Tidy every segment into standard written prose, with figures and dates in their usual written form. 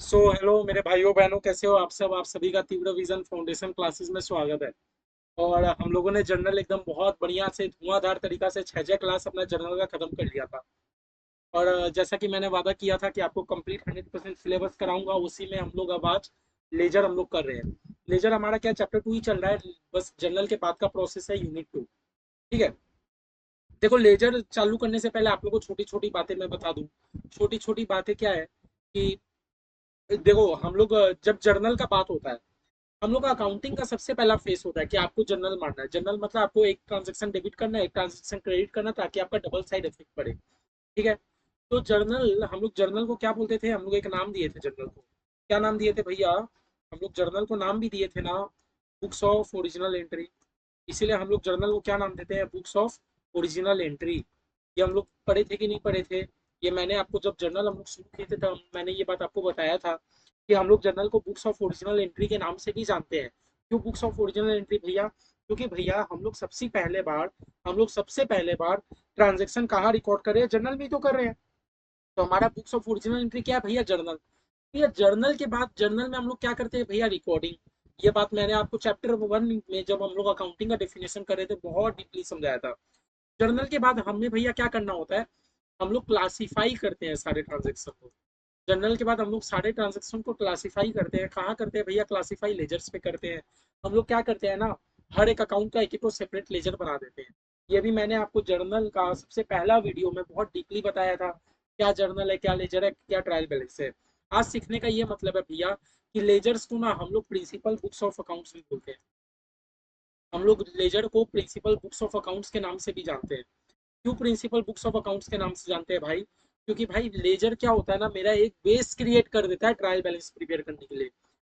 Hello मेरे भाइयों बहनों, कैसे हो आप सब? आप सभी का तीव्र विजन फाउंडेशन क्लासेस में स्वागत है। और हम लोगों ने जर्नल एकदम बहुत बढ़िया से धुआंधार तरीका से 6 क्लास अपना जर्नल का खत्म कर लिया था। और जैसा कि मैंने वादा किया था कि आपको कंप्लीट 100% सिलेबस कराऊंगा, उसी में हम लोग अब आज लेजर हम लोग कर रहे हैं। लेजर हमारा क्या चैप्टर 2 ही चल रहा है, बस जर्नल के बाद का प्रोसेस है यूनिट 2। ठीक है। देखो, लेजर चालू करने से पहले आप लोगों को छोटी छोटी बातें मैं बता दूं। छोटी छोटी बातें क्या है कि देखो, हम लोग जब जर्नल का बात होता है, हम लोग का अकाउंटिंग का सबसे पहला फेस होता है कि आपको जर्नल मारना है। जर्नल मतलब आपको एक ट्रांजेक्शन डेबिट करना है, एक ट्रांजेक्शन क्रेडिट करना, ताकि आपका डबल साइड इफेक्ट पड़े। ठीक है। तो जर्नल, हम लोग जर्नल को क्या बोलते थे? हम लोग एक नाम दिए थे जर्नल को। क्या नाम दिए थे भैया? हम लोग जर्नल को नाम भी दिए थे ना, बुक्स ऑफ ओरिजिनल एंट्री। इसीलिए हम लोग जर्नल को क्या नाम देते हैं? Books of original entry. ये हम लोग पढ़े थे कि नहीं पढ़े थे? ये मैंने आपको, जब जर्नल हम लोग शुरू किए थे तब मैंने ये बात आपको बताया था कि हम लोग जर्नल को बुक्स ऑफ ओरिजिनल एंट्री के नाम से भी जानते हैं। क्यों बुक्स ऑफ ओरिजिनल एंट्री भैया? क्योंकि भैया हम लोग सबसे पहले बार ट्रांजेक्शन कहाँ रिकॉर्ड कर रहे हैं? जर्नल में ही तो कर रहे हैं। तो हमारा बुक्स ऑफ ओरिजिनल एंट्री क्या है भैया? जर्नल। भैया जर्नल के बाद जर्नल में हम लोग क्या करते हैं भैया? रिकॉर्डिंग। ये बात मैंने आपको चैप्टर 1 में, जब हम लोग अकाउंटिंग का डेफिनेशन कर रहे थे, बहुत डीपली समझाया था। जर्नल के बाद हमें भैया क्या करना होता है? हम लोग क्लासीफाई करते हैं सारे ट्रांजेक्शन को। जर्नल के बाद हम लोग सारे ट्रांजेक्शन को क्लासीफाई करते हैं। कहाँ करते हैं भैया? क्लासीफाई लेजर्स पे करते हैं। हम लोग क्या करते हैं ना, हर एक अकाउंट का एक एक सेपरेट लेजर बना देते हैं। ये भी मैंने आपको जर्नल का सबसे पहला वीडियो में बहुत डीपली बताया था। क्या जर्नल है, क्या लेजर है, क्या ट्रायल बैलेंस है। आज सीखने का ये मतलब है भैया कि लेजर्स को ना हम लोग प्रिंसिपल बुक्स ऑफ अकाउंट्स भी बोलते हैं। हम लोग लेजर को प्रिंसिपल बुक्स ऑफ अकाउंट्स के नाम से भी जानते हैं। क्यों प्रिंसिपल बुक्स ऑफ अकाउंट्स के नाम से जानते हैं भाई? क्योंकि भाई लेजर क्या होता है ना, मेरा एक बेस क्रिएट कर देता है ट्रायल बैलेंस प्रिपेयर करने के लिए।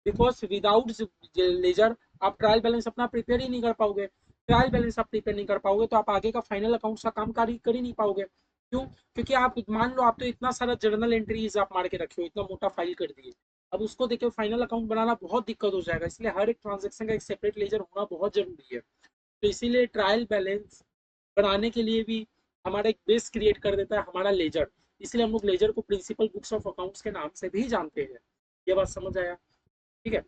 बिकॉज विदाउट लेजर आप ट्रायल बैलेंस अपना प्रिपेयर ही नहीं कर पाओगे। ट्रायल बैलेंस आप प्रिपेयर नहीं कर पाओगे तो आप आगे का फाइनल अकाउंट्स का काम कर ही नहीं पाओगे। क्यों? क्योंकि आप मान लो, आप तो इतना सारा जर्नल एंट्रीज आप मार के रखे हो, इतना मोटा फाइल कर दिए। अब उसको देखो, फाइनल अकाउंट बनाना बहुत दिक्कत हो जाएगा। इसलिए हर एक ट्रांजेक्शन का एक सेपरेट लेजर होना बहुत जरूरी है। तो इसीलिए ट्रायल बैलेंस बनाने के लिए भी हमारा एक बेस क्रिएट कर देता है हमारा लेजर। इसलिए हम लोग लेजर को प्रिंसिपल बुक्स ऑफ अकाउंट्स के नाम से भी जानते हैं। ये बात समझ आया? ठीक है।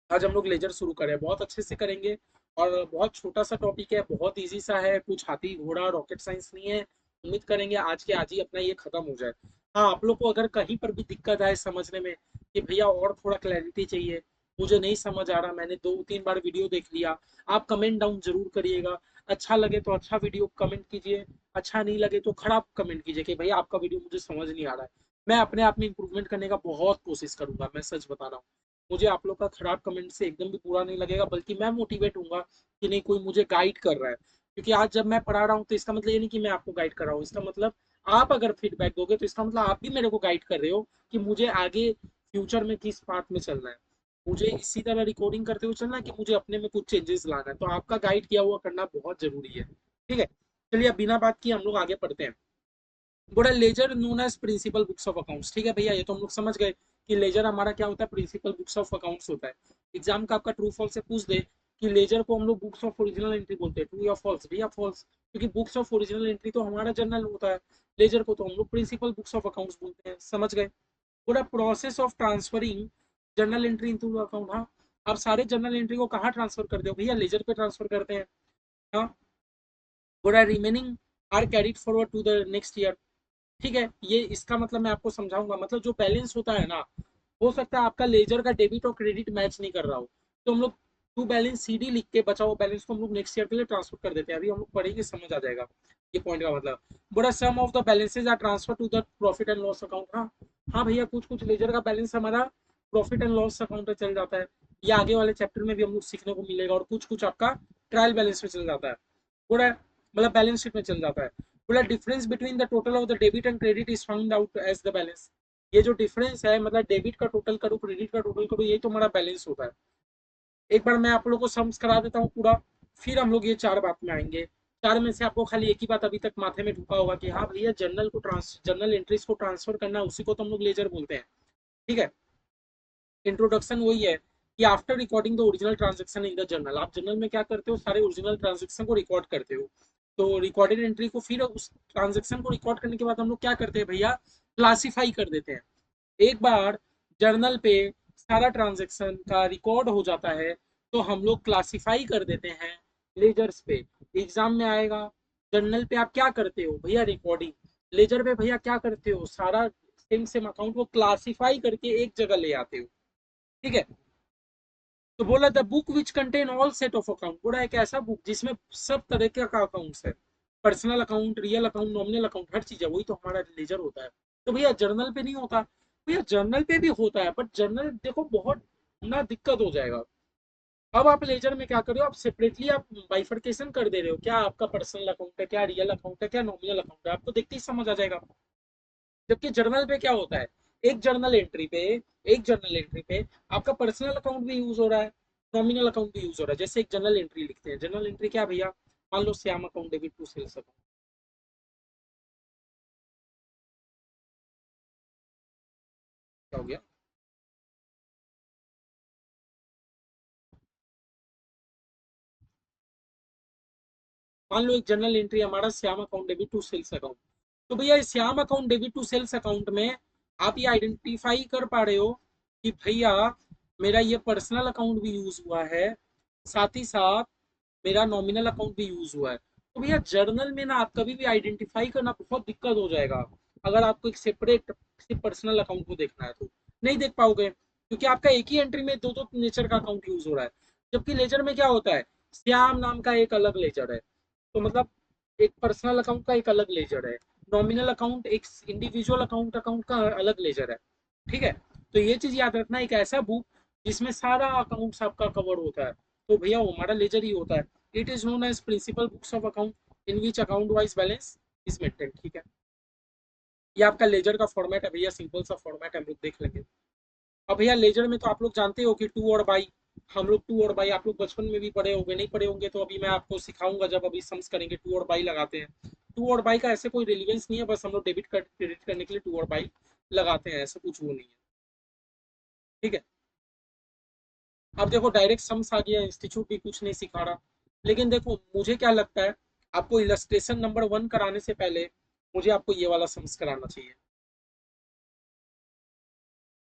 आज हम लोग लेजर शुरू करें, बहुत अच्छे से करेंगे। और बहुत छोटा सा टॉपिक है, बहुत इजी सा है, कुछ हाथी घोड़ा रॉकेट साइंस नहीं है। उम्मीद करेंगे आज के आज ही अपना ये खत्म हो जाए। हाँ, आप लोग को अगर कहीं पर भी दिक्कत आए समझने में कि भैया और थोड़ा क्लैरिटी चाहिए, मुझे नहीं समझ आ रहा, मैंने 2-3 बार वीडियो देख लिया, आप कमेंट डाउन जरूर करिएगा। अच्छा लगे तो अच्छा वीडियो कमेंट कीजिए, अच्छा नहीं लगे तो खराब कमेंट कीजिए कि भैया आपका वीडियो मुझे समझ नहीं आ रहा है। मैं अपने आप में इंप्रूवमेंट करने का बहुत कोशिश करूंगा, मैं सच बता रहा हूँ। मुझे आप लोग का खराब कमेंट से एकदम भी बुरा नहीं लगेगा, बल्कि मैं मोटिवेट हूँ कि नहीं, कोई मुझे गाइड कर रहा है। क्योंकि आज जब मैं पढ़ा रहा हूँ तो इसका मतलब ये नहीं कि मैं आपको गाइड कर रहा हूँ। इसका मतलब आप अगर फीडबैक दोगे तो इसका मतलब आप भी मेरे को गाइड कर रहे हो कि मुझे आगे फ्यूचर में किस पाथ में चलना है। मुझे इसी तरह रिकॉर्डिंग करते हुए चलना है कि मुझे अपने में कुछ चेंजेस लाना है। तो आपका गाइड किया हुआ करना बहुत जरूरी है। ठीक है। चलिए, अब बिना बात किए हम लोग आगे पढ़ते हैं। बोला ledger known as principal books of accounts. ठीक है भैया, ये तो हम लोग समझ गए कि लेजर हमारा क्या होता है? प्रिंसिपल बुक्स ऑफ अकाउंट्स होता है। एग्जाम का आपका ट्रू फॉल्स से पूछ दे कि लेजर को हम लोग बुक्स ऑफ ओरिजिनल एंट्री बोलते हैं, ट्रू या फॉल्स? भैया फॉल्स। क्योंकि बुक्स ऑफ ओरिजिनल एंट्री तो हमारा जर्नल होता है, लेजर को तो हम लोग प्रिंसिपल बुक्स ऑफ अकाउंट्स बोलते हैं। समझ गए? पूरा process of transferring journal entry into account. हाँ, आप सारे जर्नल एंट्री को कहाँ ट्रांसफर करते हो भैया? लेजर पे ट्रांसफर करते हैं। हाँ। पूरा remaining are carried forward to the next year. ठीक है। ये इसका मतलब मैं आपको समझाऊंगा। मतलब जो बैलेंस होता है ना, हो सकता है आपका लेजर का डेबिट और क्रेडिट मैच नहीं कर रहा हो, तो हम लोग टू बैलेंस सीडी लिख के बचा हुआ बैलेंस को हम लोग नेक्स्ट ईयर के लिए ट्रांसफर कर देते हैं। अभी हम लोग पढ़ेंगे, समझ आ जाएगा ये पॉइंट का मतलब। बड़ा sum of the balances are transfer to the profit and loss account. हाँ। हाँ भैया, कुछ कुछ लेजर का बैलेंस हमारा प्रॉफिट एंड लॉस अकाउंट में चल जाता है। ये आगे वाले चैप्टर में भी हम लोग सीखने को मिलेगा। और कुछ कुछ आपका ट्रायल बैलेंस में चल जाता है। पूरा मतलब बैलेंस शीट में चल जाता है। बोला difference between the total of the debit and credit is found out as the balance. ये जो डिफरेंस है, मतलब डेबिट का टोटल करो, क्रेडिट का टोटल करो, ये तो हमारा बैलेंस होता है। एक बार मैं आप लोगों को सम्स करा देता हूँ पूरा, फिर हम लोग ये चार बात में आएंगे। चार में से आपको खाली एक ही बात अभी तक माथे में ढुका होगा कि हाँ भैया, जर्नल एंट्रीज को ट्रांसफर करना, उसी को तो हम लोग लेजर बोलते हैं। ठीक है। इंट्रोडक्शन वही है कि after recording the original transaction in the journal, आप जर्नल में क्या करते हो? सारे ओरिजिनल ट्रांजेक्शन को रिकॉर्ड करते हो। तो रिकॉर्डेड एंट्री को, फिर उस ट्रांजेक्शन को रिकॉर्ड करने के बाद हम लोग क्या करते हैं भैया? क्लासीफाई कर देते हैं। एक बार जर्नल पे सारा ट्रांजैक्शन का रिकॉर्ड हो जाता है, तो हम लोग क्लासिफाई कर देते हैं लेजर्स पे। एग्जाम में आएगा, जर्नल पे आप क्या करते हो भैया, रिकॉर्डिंग। लेजर पे भैया क्या करते हो, सारा सेम सेम अकाउंट को क्लासिफाई करके एक जगह ले आते हो। ठीक है। तो बोला the book which contain all set of account, बोला एक ऐसा बुक जिसमें सब तरह के का अकाउंट्स है, personal account, real account, nominal account, हर चीज है, वही तो हमारा लेजर होता है। तो भैया जर्नल पे नहीं होता। भैया जर्नल पे भी होता है, बट जर्नल देखो बहुत ना दिक्कत हो जाएगा। अब आप लेजर में क्या कर रहे हो, आप सेपरेटली आप बाइफर्केशन कर दे रहे हो, क्या आपका पर्सनल अकाउंट है, क्या रियल अकाउंट है, क्या नॉमिनल अकाउंट है, आपको देखते ही समझ आ जाएगा। जबकि जर्नल पे क्या होता है, एक जर्नल एंट्री पे एक जर्नल एंट्री पे आपका पर्सनल अकाउंट भी यूज हो रहा है, नॉमिनल अकाउंट भी यूज हो रहा है। जैसे एक जर्नल एंट्री लिखते हैं, जर्नल एंट्री क्या भैया, मान लो Shyam account debit to sales account, क्या हो गया, मान लो एक जर्नल एंट्री हमारा Shyam account debit to sales account. तो भैया इस Shyam account debit to sales account में आप ये आइडेंटिफाई कर पा रहे हो कि भैया मेरा ये पर्सनल अकाउंट भी यूज हुआ है, साथ ही साथ मेरा नॉमिनल अकाउंट भी यूज हुआ है। तो भैया जर्नल में ना आप कभी भी आइडेंटिफाई करना बहुत दिक्कत हो जाएगा, अगर आपको एक सेपरेट किसी पर्सनल अकाउंट को देखना है तो नहीं देख पाओगे, क्योंकि आपका एक ही एंट्री में दो दो नेचर का अकाउंट यूज हो रहा है। जबकि लेजर में क्या होता है, श्याम नाम का एक अलग लेजर है, तो मतलब एक पर्सनल अकाउंट का एक अलग लेजर है, नॉमिनल अकाउंट एक इंडिविजुअल अकाउंट अकाउंट का अलग लेजर है। ठीक है। तो ये चीज याद रखना, एक ऐसा बुक जिसमें सारा अकाउंट आपका कवर होता है, तो भैया वो हमारा लेजर ही होता है। It is known as principal books of account in which account wise balance is maintain. ठीक है। ये आपका लेजर का फॉर्मेट है भैया, सिंपल सा फॉर्मेट हम लोग देख लेंगे। अब भैया लेजर में तो आप लोग जानते हो कि टू और बाई, हम लोग टू और बाई आप लोग बचपन में भी पढ़े होंगे, नहीं पढ़े होंगे तो अभी मैं आपको सिखाऊंगा, जब अभी सम्स करेंगे टू और बाई लगाते हैं। टू और बाई का ऐसे कोई रिलीवेंस नहीं है, बस हम लोग डेबिट कर क्रेडिट करने के लिए टू और बाई लगाते हैं, ऐसा कुछ वो नहीं है। ठीक है। अब देखो डायरेक्ट सम्स आ गया, इंस्टीट्यूट भी कुछ नहीं सिखा रहा, लेकिन देखो मुझे क्या लगता है, आपको इलस्ट्रेशन नंबर 1 कराने से पहले मुझे आपको ये वाला सम्स कराना चाहिए।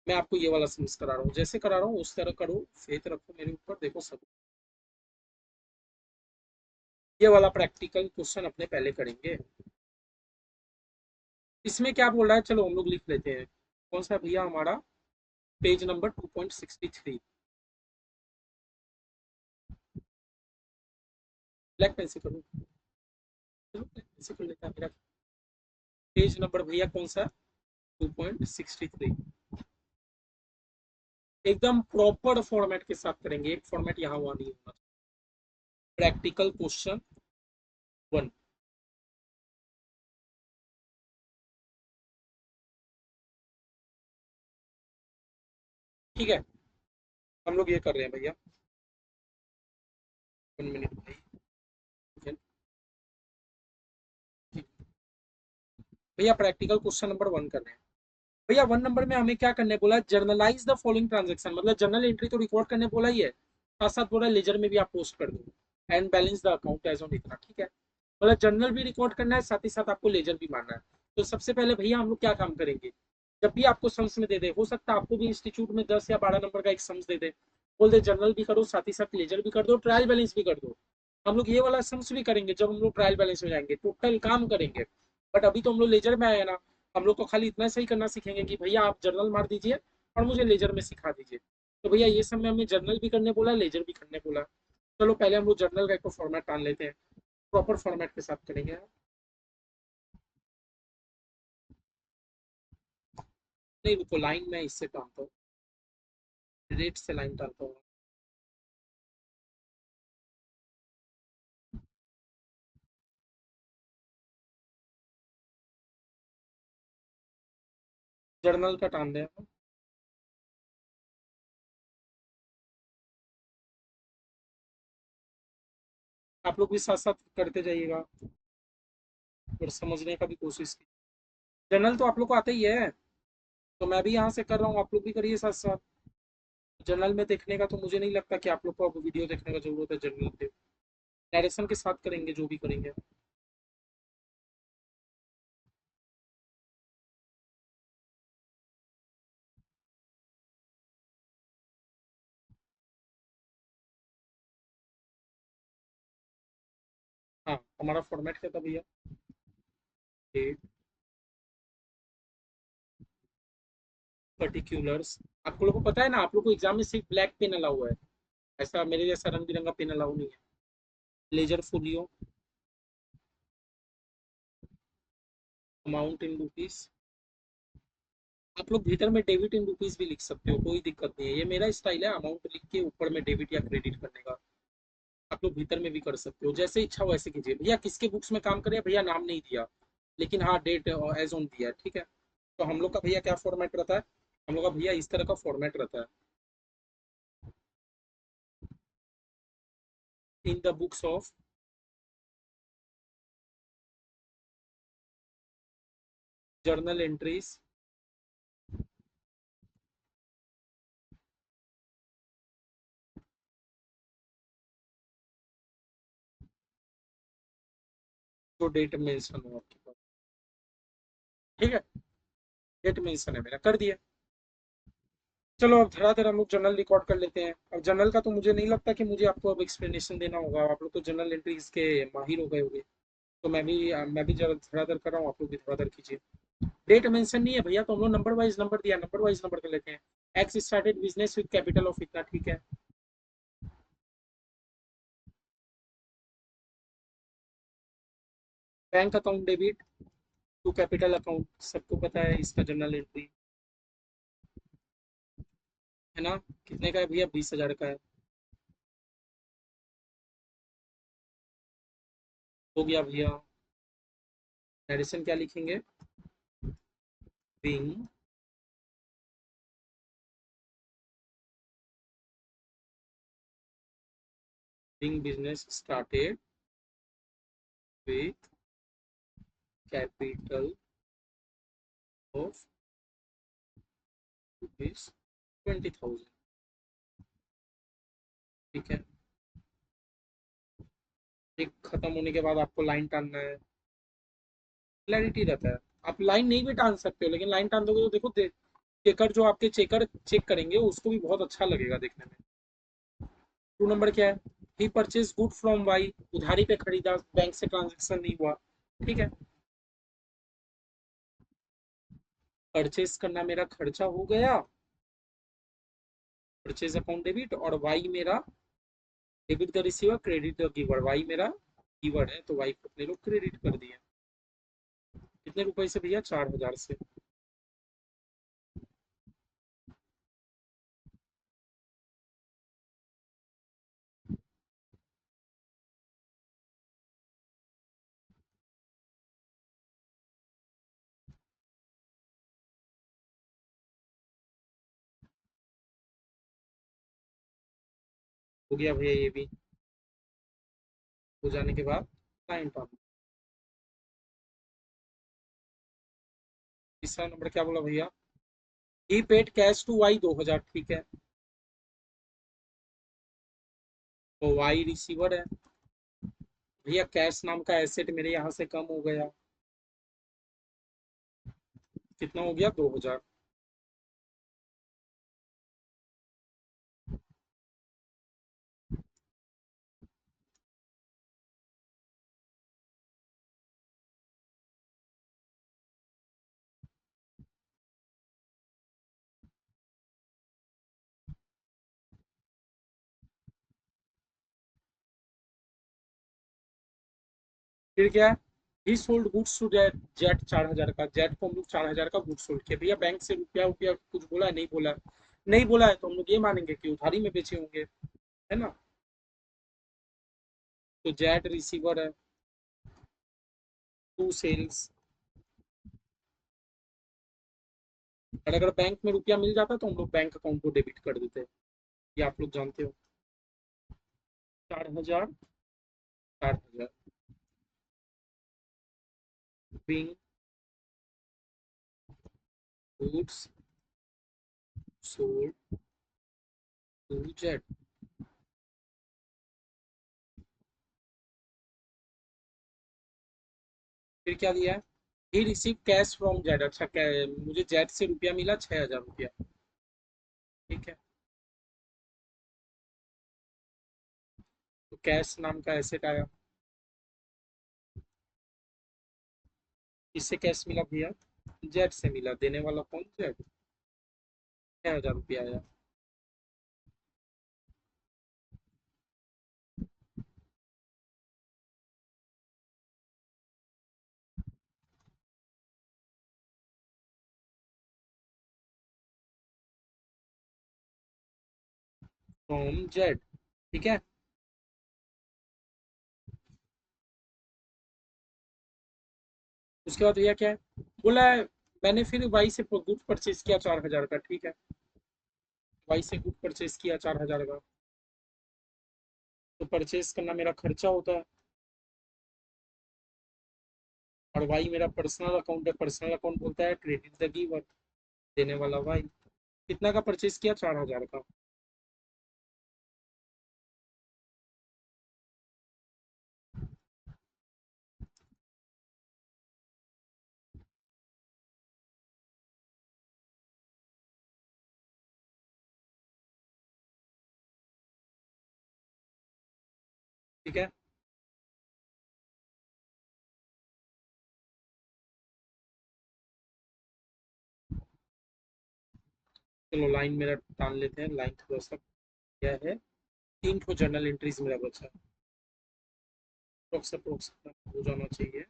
मैं आपको ये वाला सम्स करा रहा हूँ, जैसे करा रहा हूँ उस तरह करो, फेथ रखो मेरे ऊपर, देखो सब। ये वाला प्रैक्टिकल क्वेश्चन अपने पहले करेंगे। इसमें क्या बोल रहा है, चलो हम लोग लिख लेते हैं। कौन सा भैया, हमारा पेज नंबर 2.63। ब्लैक पेन से करूँ, चलो ब्लैक पेन से कर लेता है मेरा। पेज नंबर भैया कौन सा, 2.63। एकदम प्रॉपर फॉर्मेट के साथ करेंगे, एक फॉर्मेट यहाँ वहाँ नहीं होगा। Practical question 1। ठीक है। हम लोग ये कर रहे हैं भैया, 1 मिनट भाई। ठीक है। ठीक। भैया प्रैक्टिकल क्वेश्चन नंबर 1 कर रहे हैं। भैया 1 नंबर में हमें क्या करने बोला, जर्नलाइज द फॉलोइंग ट्रांजेक्शन, मतलब जर्नल एंट्री तो रिकॉर्ड करने बोला ही है, साथ साथ बोला लेजर में भी आप पोस्ट कर दो and balance the account as on इतना। ठीक है। मतलब जर्नल भी रिकॉर्ड करना है, साथ ही साथ आपको लेजर भी मारना है। तो सबसे पहले भैया हम लोग क्या काम करेंगे, जब भी आपको सम्स में दे दे, हो सकता है आपको भी इंस्टीट्यूट में 10 या 12 नंबर का एक सम्स दे दे, बोल दे जर्नल भी करो, साथ ही साथ लेजर भी कर दो, ट्रायल बैलेंस भी कर दो। हम लोग ये वाला सम्स भी करेंगे जब हम लोग ट्रायल बैलेंस में जाएंगे, टोटल काम करेंगे। बट अभी तो हम लोग लेजर में आए ना, हम लोग को खाली इतना सही करना सीखेंगे कि भैया आप जर्नल मार दीजिए और मुझे लेजर में सिखा दीजिए। तो भैया ये सब में हमें जर्नल भी करने बोला, लेजर भी करने बोला। चलो पहले हम लोग जर्नल का एक फॉर्मेट टान लेते हैं, प्रॉपर फॉर्मेट के साथ करेंगे। नहीं रुको, लाइन में इससे टानता हूँ, रेट से लाइन टानता हूँ। जर्नल का टान दें। आप लोग भी साथ साथ करते जाइएगा और समझने का भी कोशिश कीजिए। जर्नल तो आप लोग को आता ही है, तो मैं भी यहाँ से कर रहा हूँ, आप लोग भी करिए साथ साथ। जर्नल में देखने का तो मुझे नहीं लगता कि आप लोग को अब वीडियो देखने का जरूरत है, जर्नल पे डायरेक्शन के साथ करेंगे जो भी करेंगे। हमारा फॉर्मेट क्या था भैया? Date, particulars. आप लोगों को पता है ना, आप लोग को एग्जाम में सिर्फ ब्लैक पेन अलाउ हुआ है, ऐसा मेरे जैसा रंग बिरंगा पेन अलाउ नहीं है। लेजर फोलियो, अमाउंट इन रुपीस। आप लोग भीतर में डेबिट इन रुपीस भी लिख सकते हो, कोई दिक्कत नहीं है, ये मेरा स्टाइल है, अमाउंट लिख के ऊपर में डेबिट या क्रेडिट करने का। आप लोग भीतर में भी कर सकते हो, जैसे इच्छा हो वैसे कीजिए। भैया किसके बुक्स में काम करें? भैया नाम नहीं दिया, लेकिन हाँ डेट एज ऑन दिया है, ठीक है। तो हम लोग का भैया क्या फॉर्मेट रहता है? हम लोग का भैया इस तरह का फॉर्मेट रहता है। इन the books of, journal entries, जो डेट मेंशन हो आपके पास, ठीक है। डेट मेंशन है मेरा, कर दिया। चलो अब धड़ाधड़ हम लोग जर्नल रिकॉर्ड कर लेते हैं। अब जर्नल का तो मुझे नहीं लगता कि मुझे आपको अब एक्सप्लेनेशन देना होगा, आप लोग तो जर्नल एंट्रीज के माहिर हो गए होंगे। तो मैं भी जरा धड़ाधड़ कर रहा हूँ, आप लोग भी धड़ाधड़ कीजिए। डेट मेंशन नहीं है भैया, तो हम लोग नंबर वाइज नंबर दिया, नंबर वाइज नंबर कर लेते हैं। X started business with capital of इतना, ठीक है। Bank account debit to capital account, सबको पता है इसका जर्नल एंट्री, है ना। कितने का है भैया? 20,000 का है। हो गया भैया। एडिशन क्या लिखेंगे? Being, being business started with capital of ₹20,000, ठीक है। एक खत्म होने के बाद आपको लाइन टानना है, क्लैरिटी रहता है। आप लाइन नहीं भी टान सकते हो, लेकिन लाइन टान दोगे तो देखो चेकर जो आपके चेकर चेक करेंगे उसको भी बहुत अच्छा लगेगा देखने में। 2 नंबर क्या है? ही परचेज गुड फ्रॉम वाई, उधारी पे खरीदा, बैंक से ट्रांजेक्शन नहीं हुआ, ठीक है। परचेज करना मेरा खर्चा हो गया, परचेज अकाउंट डेबिट, और वाई मेरा debit the receiver, credit the giver. Y मेरा गिवर है, तो वाई को अपने लोग क्रेडिट कर दिए। कितने रुपए से भैया? 4,000 से। हो गया भैया ये भी। हो जाने के बाद लाइन टान। तीसरा नंबर क्या बोला भैया? ही पेड कैश टू वाई 2,000, ठीक है। तो वाई रिसीवर है। भैया कैश नाम का एसेट मेरे यहाँ से कम हो गया, कितना हो गया? 2,000। फिर क्या है? He sold goods to Z, Z 4,000 का, जेट को हम लोग 4,000 का गुड्स सोल्ड किया। भैया बैंक से रुपया रुपया कुछ बोला है? नहीं बोला। नहीं बोला है तो हम लोग ये मानेंगे कि उधारी में बेचे होंगे, है ना। तो जेट रिसीवर है, टू सेल्स। और अगर बैंक में रुपया मिल जाता तो हम लोग बैंक अकाउंट को डेबिट कर देते हैं, ये आप लोग जानते हो। 4,000, 4,000 being goods sold to Z. फिर क्या दिया है? He receive cash from Z, अच्छा मुझे जेट से रुपया मिला 6,000 रुपया, ठीक है। तो कैश नाम का एसेट आया। इससे कैश मिला भैया? जेट से मिला। देने वाला कौन? जेट। 6,000 रुपया आया। From jet. ठीक है। उसके बाद भैया क्या है? बोला है मैंने फिर वाई से गुड परचेज किया 4,000 का। ठीक है। वाई से गुड परचेज किया 4,000 का। तो परचेज करना मेरा खर्चा होता है। और वाई मेरा पर्सनल अकाउंट है। पर्सनल अकाउंट बोलता है क्रेडिट द गिवर। देने वाला वाई। कितना का परचेज किया? 4,000 का। ठीक है। चलो लाइन मेरा टाल लेते हैं। लाइन थोड़ा सा क्या है? 3 ठो जर्नल एंट्रीज मेरा बचा है। अप्रोक्स हो जाना चाहिए।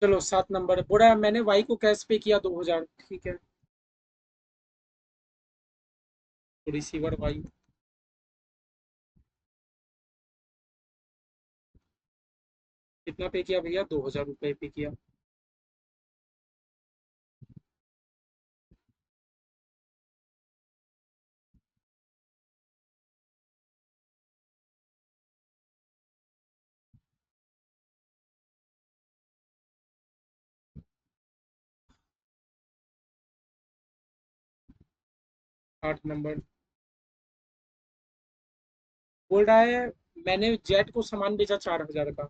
चलो 7 नंबर बोला मैंने वाई को कैश पे किया 2,000। ठीक है। तो रिसीवर वाई। कितना पे किया भैया? 2,000 रुपये पे किया। 8 नंबर बोल रहा है मैंने जेट को सामान बेचा 4,000 का।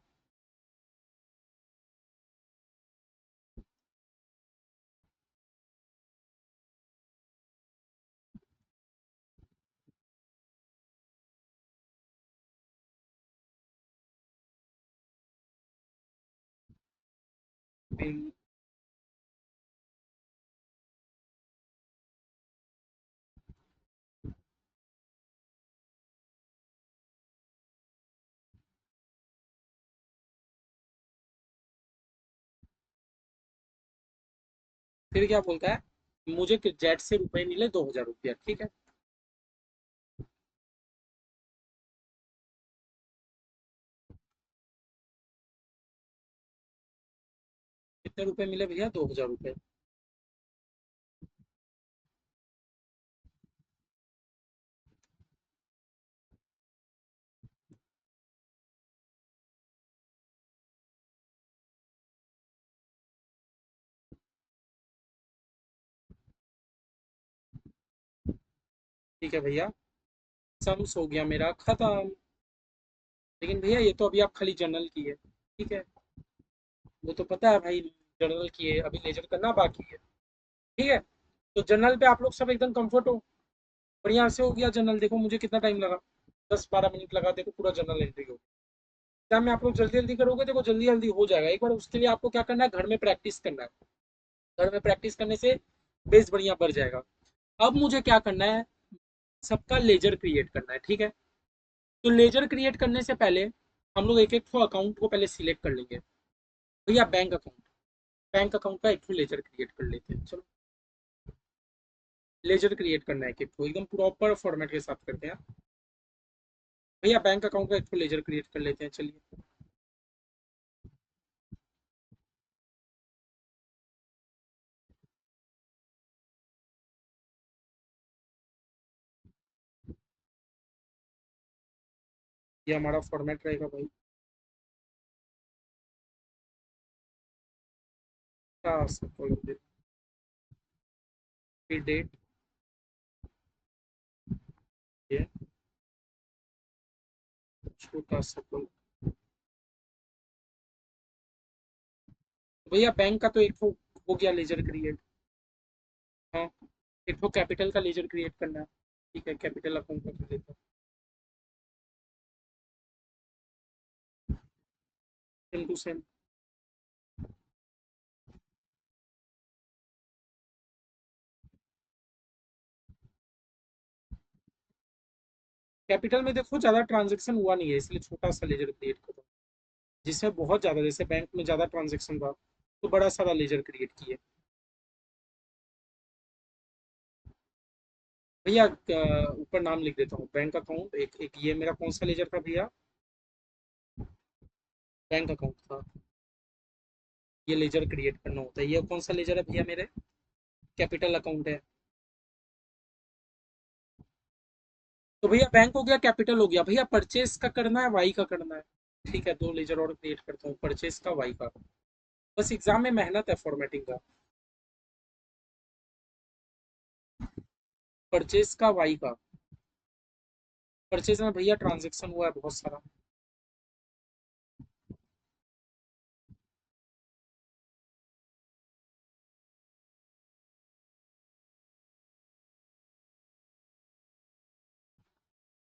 फिर क्या बोलता है? मुझे जेट से रुपए मिले 2,000 रुपया। ठीक है। कितने रुपए मिले भैया? 2,000 रुपये। ठीक है भैया। सम्स हो गया मेरा खत्म। लेकिन भैया ये तो अभी आप खाली जनरल की है। ठीक है। वो तो पता है भाई। जनरल की है अभी लेजर करना बाकी है। ठीक है। तो जनरल पे आप लोग सब एकदम कंफर्ट हो। बढ़िया से हो गया जनरल। देखो मुझे कितना टाइम लगा। 10-12 मिनट लगा। देखो पूरा जनरल एंट्री हो गया। क्या मैं आप लोग जल्दी जल्दी करोगे? देखो जल्दी जल्दी हो जाएगा। एक बार उसके लिए आपको क्या करना है? घर में प्रैक्टिस करना है। घर में प्रैक्टिस करने से बेस बढ़िया बढ़ जाएगा। अब मुझे क्या करना है? सबका लेजर क्रिएट करना है। ठीक है। तो लेजर क्रिएट करने से पहले हम लोग एक एक ठो अकाउंट को पहले सिलेक्ट कर लेंगे। भैया बैंक अकाउंट। बैंक अकाउंट का एक ठो लेजर क्रिएट कर लेते हैं। चलो लेजर क्रिएट करना है एक एक ठो एकदम प्रॉपर फॉर्मेट के साथ करते हैं। भैया बैंक अकाउंट का एक ठो लेजर क्रिएट कर लेते हैं। चलिए। ये हमारा फॉर्मेट रहेगा भाई। क्या सपोज डेट। ये छोटा सा भैया बैंक का तो एक तो हो गया लेजर क्रिएट। हाँ, एक तो कैपिटल का लेजर क्रिएट करना है। ठीक है, कैपिटल अकाउंट का कर लेते हैं। 10%। कैपिटल में देखो ज्यादा ट्रांजेक्शन हुआ नहीं है, इसलिए छोटा सा लेजर क्रिएट करो। जिसमें बहुत ज्यादा, जैसे बैंक में ज्यादा ट्रांजेक्शन था तो बड़ा सारा लेजर क्रिएट किए। भैया ऊपर नाम लिख देता हूँ, बैंक अकाउंट। एक एक ये मेरा कौन सा लेजर था भैया? बैंक अकाउंट था। ये लेजर क्रिएट करना होता है। ये कौन सा लेजर है भैया मेरे? कैपिटल अकाउंट है। तो भैया बैंक हो गया, कैपिटल हो गया। भैया परचेस का करना है, वाई का करना है? ठीक है, दो लेजर और क्रिएट करता हूँ, परचेस का, वाई का। बस एग्जाम में मेहनत है फॉर्मेटिंग का। परचेस का, वाई का। परचेज में भैया ट्रांजेक्शन हुआ है बहुत सारा।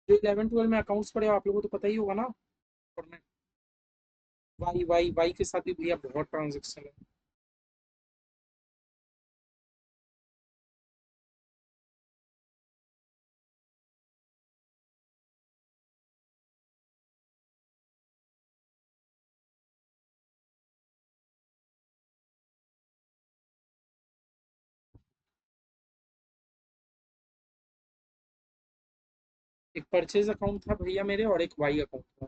11 12 में अकाउंट्स पढ़े हो आप लोगों को तो पता ही होगा ना। और मैं वाई वाई वाई के साथ भी भैया बहुत ट्रांजेक्शन है। एक परचेज अकाउंट था भैया मेरे, और एक वाई अकाउंट था।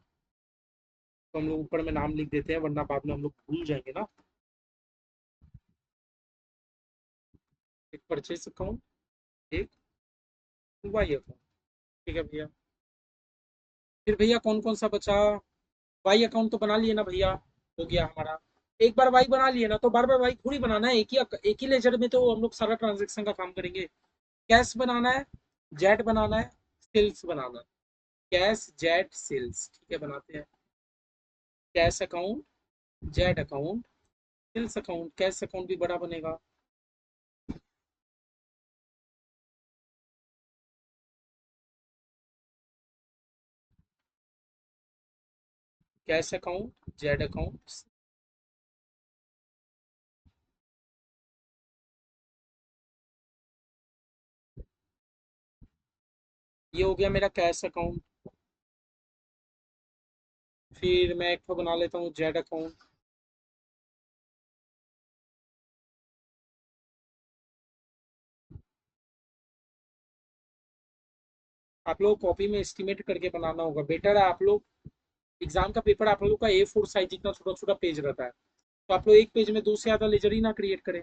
तो हम लोग ऊपर में नाम लिख देते हैं, वरना बाद में हम लोग भूल जाएंगे ना। एक परचेज अकाउंट, एक वाई अकाउंट। ठीक है भैया। फिर भैया कौन कौन सा बचा? वाई अकाउंट तो बना लिए ना भैया, हो गया हमारा। एक बार वाई बना लिए ना तो बार बार वाई थोड़ी बनाना है। एक ही लेजर में तो हम लोग सारा ट्रांजेक्शन का काम करेंगे। कैश बनाना है, जेट बनाना है, सेल्स बनाना है। कैश जेट सेल्स, ठीक है बनाते हैं। Cash account, Z account, sales account. Cash account भी बड़ा बनेगा। Cash account, Z account. ये हो गया मेरा कैश अकाउंट। फिर मैं एक तो बना लेता हूँ जेट अकाउंट। आप लोग कॉपी में एस्टिमेट करके बनाना होगा, बेटर है। आप लोग एग्जाम का पेपर आप लोगों का A4 साइज जितना छोटा छोटा पेज रहता है, तो आप लोग एक पेज में दो से ज्यादा लेजर ही ना क्रिएट करें।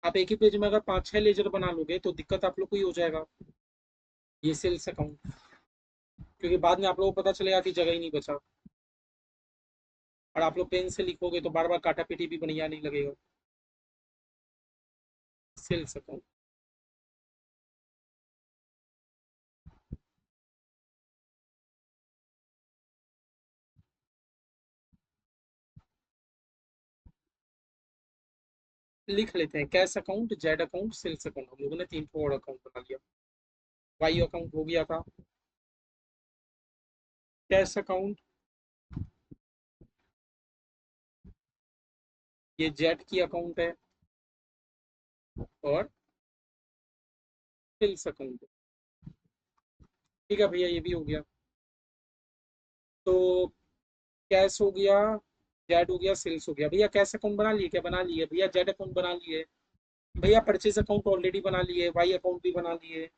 आप एक ही पेज में अगर 5 6 लेजर बना लोगे तो दिक्कत आप लोग को ही हो जाएगा। ये सेल्स अकाउंट, क्योंकि बाद में आप लोगों को पता चलेगा कि जगह ही नहीं बचा। और आप लोग पेन से लिखोगे तो बार बार काटा पीटी भी बढ़िया नहीं लगेगा। सेल्स अकाउंट लिख लेते हैं। Cash account, Z account, sales account, हम लोगों ने तीन और अकाउंट बना लिया। वाई अकाउंट हो गया था। कैश अकाउंट, ये जेड की अकाउंट है। और सेल्स अकाउंट। ठीक है भैया, ये भी हो गया। तो कैश हो गया, जेड हो गया, सेल्स हो गया। भैया कैश अकाउंट बना लिए क्या? बना लिए भैया। जेड अकाउंट बना लिए भैया। परचेज अकाउंट ऑलरेडी बना लिए। वाई अकाउंट भी बना लिए।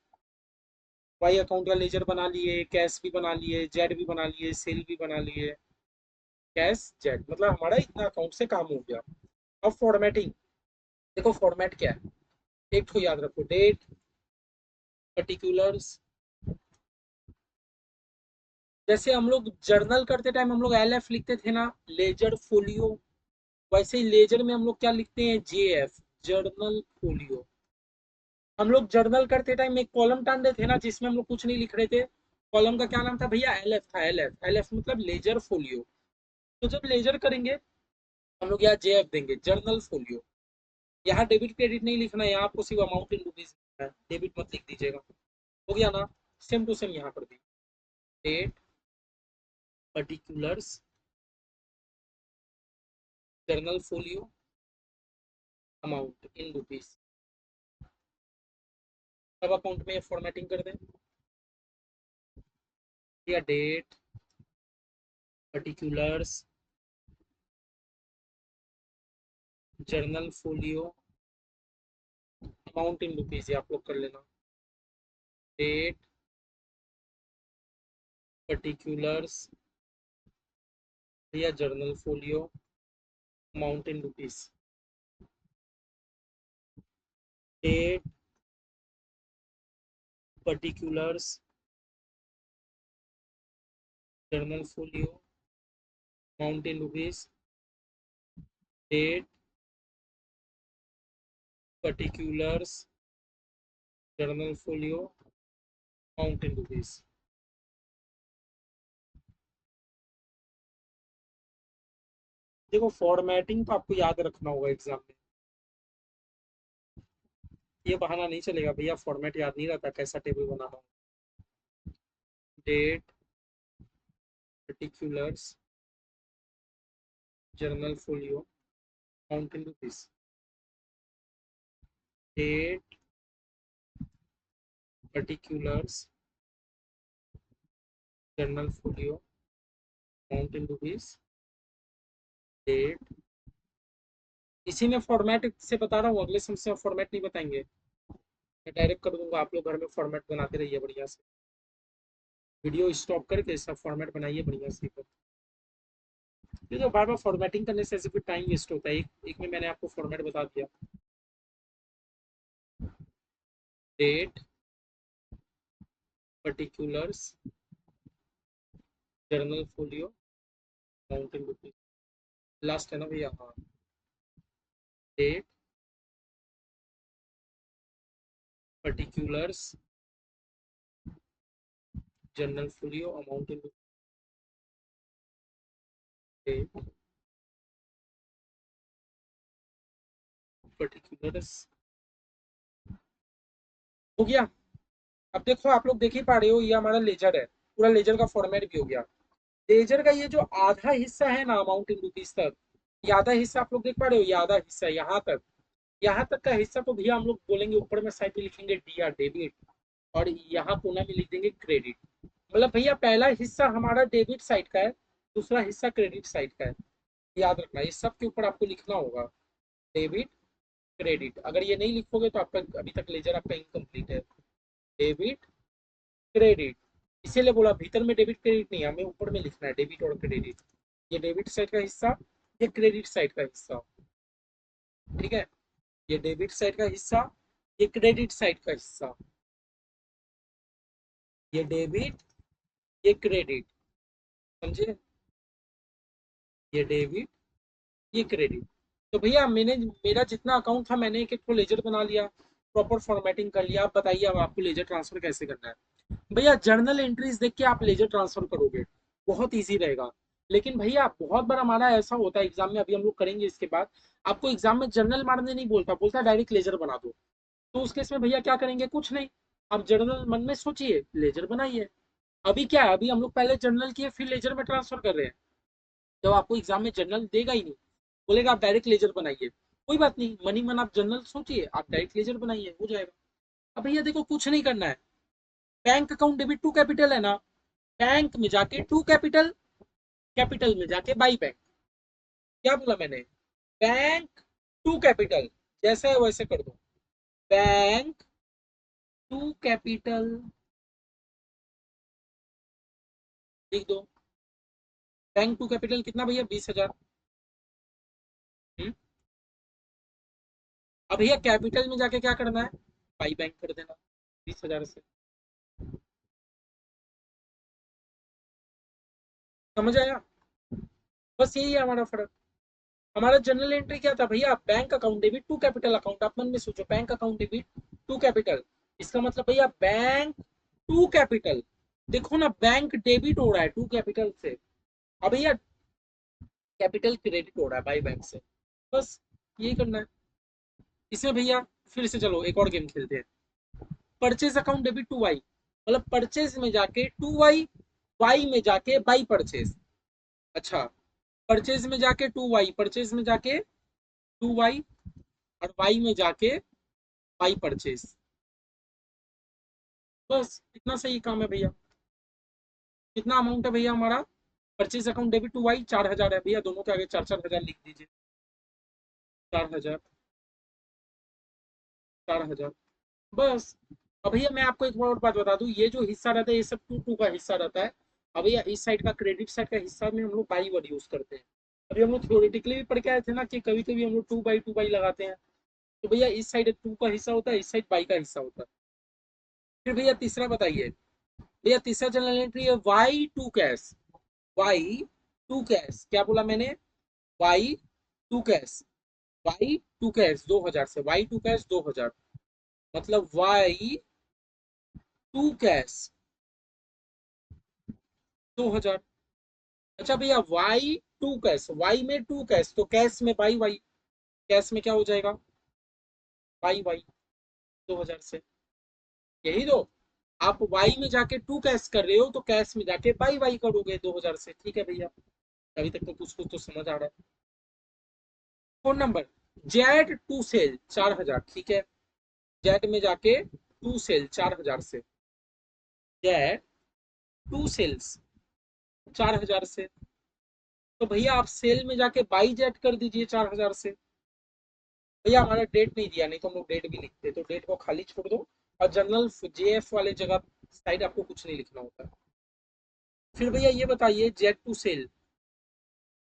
वाई अकाउंट का लेजर बना लिए। कैश भी बना लिए, जेड भी बना लिए, सेल भी बना लिए। कैश जेड, मतलब हमारा इतना अकाउंट से काम हो गया। अब फॉर्मेटिंग। देखो फॉर्मेट क्या है, एक तो याद रखो, डेट, पर्टिकुलर्स। जैसे हम लोग जर्नल करते टाइम हम लोग LF लिखते थे ना, लेजर फोलियो। वैसे ही लेजर में हम लोग क्या लिखते हैं? JF, journal folio. हम लोग जर्नल करते टाइम एक कॉलम टान रहे थे ना, जिसमें हम लोग कुछ नहीं लिख रहे थे। कॉलम का क्या नाम था भैया? LF था। LF, LF मतलब लेजर फोलियो। तो जब लेजर करेंगे हम लोग यहाँ JF देंगे, जर्नल फोलियो। यहाँ डेबिट क्रेडिट नहीं लिखना है, यहाँ आपको सिर्फ अमाउंट इन रुपीज लिखना है, डेबिट मत लिख दीजिएगा। हो गया ना? सेम टू सेम यहाँ पर भी, date, particulars, journal folio, amount in rupees. सब अकाउंट में फॉर्मेटिंग कर दें, या date, particulars, journal folio, amount in rupees, ये आप लोग कर लेना। डेट, पर्टिकुलर्स या journal folio, amount in rupees. Date, particulars, journal folio, amount in rupees. Date, particulars, journal folio, amount in rupees. देखो फॉर्मेटिंग तो आपको याद रखना होगा एग्जाम में, ये बहाना नहीं चलेगा भैया फॉर्मेट याद नहीं रहता, कैसा टेबल बनाना हो। Date, particulars, journal folio, amount in rupees. Date, particulars, journal folio, amount in rupees. Date, इसी में फॉर्मेट से बता रहा हूँ, अगले सेमेस्टर में फॉर्मेट नहीं बताएंगे, मैं डायरेक्ट कर दूंगा, आप लोग घर में फॉर्मेट बनाते रहिए बढ़िया से, वीडियो स्टॉप करके सब फॉर्मेट बनाइए बढ़िया से। ये तो बार बार फॉर्मेटिंग करने से ऐसे फिर टाइम वेस्ट होता है, एक में मैंने आपको फॉर्मेट बता दिया। Date, particulars, journal folio, amount in rupees. Last है ना भैया? हाँ, date, particulars, journal folio, amount in rupees. Particulars हो गया। अब देखो आप लोग देख ही पा रहे हो, ये हमारा लेजर है, पूरा लेजर का फॉर्मेट भी हो गया। लेजर का ये जो आधा हिस्सा है ना अमाउंट इन रुपीज तक, ये आधा हिस्सा आप लोग देख पा रहे हो, ये आधा हिस्सा यहाँ तक, यहाँ तक का हिस्सा तो भैया हम लोग बोलेंगे ऊपर में साइड में लिखेंगे डी आर डेबिट, और यहाँ कोना में लिख देंगे क्रेडिट। मतलब भैया पहला हिस्सा हमारा डेबिट साइड का है, दूसरा हिस्सा क्रेडिट साइड का है। याद रखना, इस सब के ऊपर आपको लिखना होगा डेबिट, क्रेडिट। अगर ये नहीं लिखोगे तो आपका अभी तक लेजर आपका इनकम्प्लीट है। डेबिट, क्रेडिट, इसीलिए बोला भीतर में डेबिट क्रेडिट नहीं, हमें ऊपर में लिखना है डेबिट और क्रेडिट। ये डेबिट साइड का हिस्सा, ये क्रेडिट साइड का हिस्सा, ठीक है? ये डेबिट साइड का हिस्सा, ये क्रेडिट साइड का हिस्सा, ये डेबिट, ये क्रेडिट, समझे? ये डेबिट, ये क्रेडिट। तो भैया मैंने, मेरा जितना अकाउंट था मैंने एक एक को लेजर बना लिया, प्रॉपर फॉर्मेटिंग कर लिया। आप बताइए अब आपको लेजर ट्रांसफर कैसे करना है? भैया जर्नल एंट्रीज देख के आप लेजर ट्रांसफर करोगे, बहुत ईजी रहेगा। लेकिन भैया बहुत बार हमारा ऐसा होता है एग्जाम में, अभी हम लोग करेंगे इसके बाद, आपको एग्जाम में जर्नल मारने नहीं बोलता, बोलता डायरेक्ट लेजर बना दो। तो उस केस में भैया क्या करेंगे? कुछ नहीं, आप जर्नल मन में सोचिए, लेजर बनाइए। अभी क्या है, अभी हम लोग पहले जर्नल किए फिर लेजर में ट्रांसफर कर रहे हैं। जब आपको एग्जाम में जनरल देगा ही नहीं, बोलेगा आप डायरेक्ट लेजर बनाइए, कोई बात नहीं, मनी मन आप जनरल सोचिए, आप डायरेक्ट लेजर बनाइए, हो जाएगा। अब भैया देखो कुछ नहीं करना है, bank account debit to capital है ना, बैंक में जाके टू कैपिटल, कैपिटल में जाके बाई बैंक। क्या बोला मैंने? बैंक टू कैपिटल, जैसा है वैसे कर दो, बैंक टू कैपिटल लिख दो। बैंक टू कैपिटल कितना भैया? 20,000। अब भैया कैपिटल में जाके क्या करना है? बाई बैंक कर देना 20,000 से। समझ आया? बस यही है हमारा फर्क। हमारा जनरल एंट्री क्या था भैया? Bank account debit to capital account. आप मन में सोचो, bank account debit to capital, इसका मतलब भैया बैंक टू कैपिटल। देखो ना, बैंक डेबिट हो रहा है टू कैपिटल से। अब भैया कैपिटल क्रेडिट हो रहा है बाई बैंक से, बस यही करना है इसमें भैया। फिर से चलो एक और गेम खेलते हैं। Purchase account debit to Y, मतलब परचेज में जाके टू वाई, वाई में जाके बाई परचेज। अच्छा, परचेज में जाके टू वाई, परचेज में जाके टू वाई, और वाई में जाके बाई परचेज, बस इतना सही काम है भैया। कितना अमाउंट है भैया हमारा? Purchase account debit to Y 4,000 है भैया, दोनों के आगे 4,000 लिख दीजिए। 4,000, 4,000, बस। अब भैया मैं आपको एक और बात बता दूं, ये जो हिस्सा रहता है ये सब टू टू का हिस्सा रहता है। अब भैया इस साइड का क्रेडिट साइड का हिस्सा में हम लोग बाई वर्ड यूज करते हैं। अभी हम लोग थ्योरेटिकली भी पढ़ के आए थे ना कि कभी कभी हम लोग टू बाई लगाते हैं। तो भैया इस साइड टू का हिस्सा होता है, इस साइड बाई का हिस्सा होता है। फिर भैया तीसरा बताइए। भैया तीसरा जनरल एंट्री है Y to cash. Y to cash, क्या बोला मैंने? Y to cash, Y to cash 2,000 से, वाई टू कैश 2,000, मतलब वाई टू कैश 2,000। अच्छा भैया वाई टू कैश, वाई में टू कैश तो कैश में बाई वाई, कैश में क्या हो जाएगा? बाई वाई 2,000 से, यही दो। आप वाई में जाके टू कैश कर रहे हो तो कैश में जाके बाई वाई करोगे 2,000 से, ठीक है भैया। अभी तक तो कुछ कुछ तो समझ आ रहा है। Phone number Z to sale 4,000, ठीक है। जेड में जाके टू सेल 4,000 से, जेड टू सेल्स 4,000 से, तो भैया आप सेल में जाके बाई जेड कर दीजिए 4,000 से। भैया हमारा डेट नहीं दिया, नहीं तो हम लोग डेट भी लिखते, तो डेट को खाली छोड़ दो। और जनरल जेएफ वाले जगह साइड आपको कुछ नहीं लिखना होता। फिर भैया ये बताइए जेड टू सेल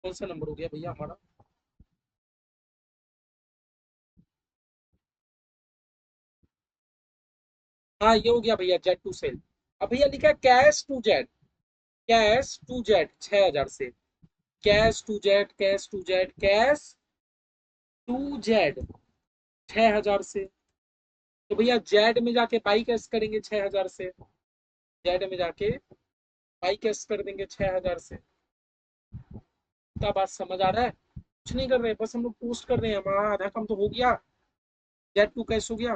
कौन सा नंबर हो गया भैया हमारा? हाँ ये हो गया भैया जेड टू सेल। अब भैया लिखा है cash to Z, cash to Z 6,000 से, cash to Z, cash to Z, cash to Z 6,000 से। तो भैया जेड में जाके बाई कैश करेंगे 6,000 से, जेड में जाके बाई कैश कर देंगे 6,000 से। क्या बात समझ आ रहा है? कुछ नहीं कर रहे, बस हम लोग पोस्ट कर रहे हैं, हमारा आधा काम तो हो गया। जेड टू कैश हो गया,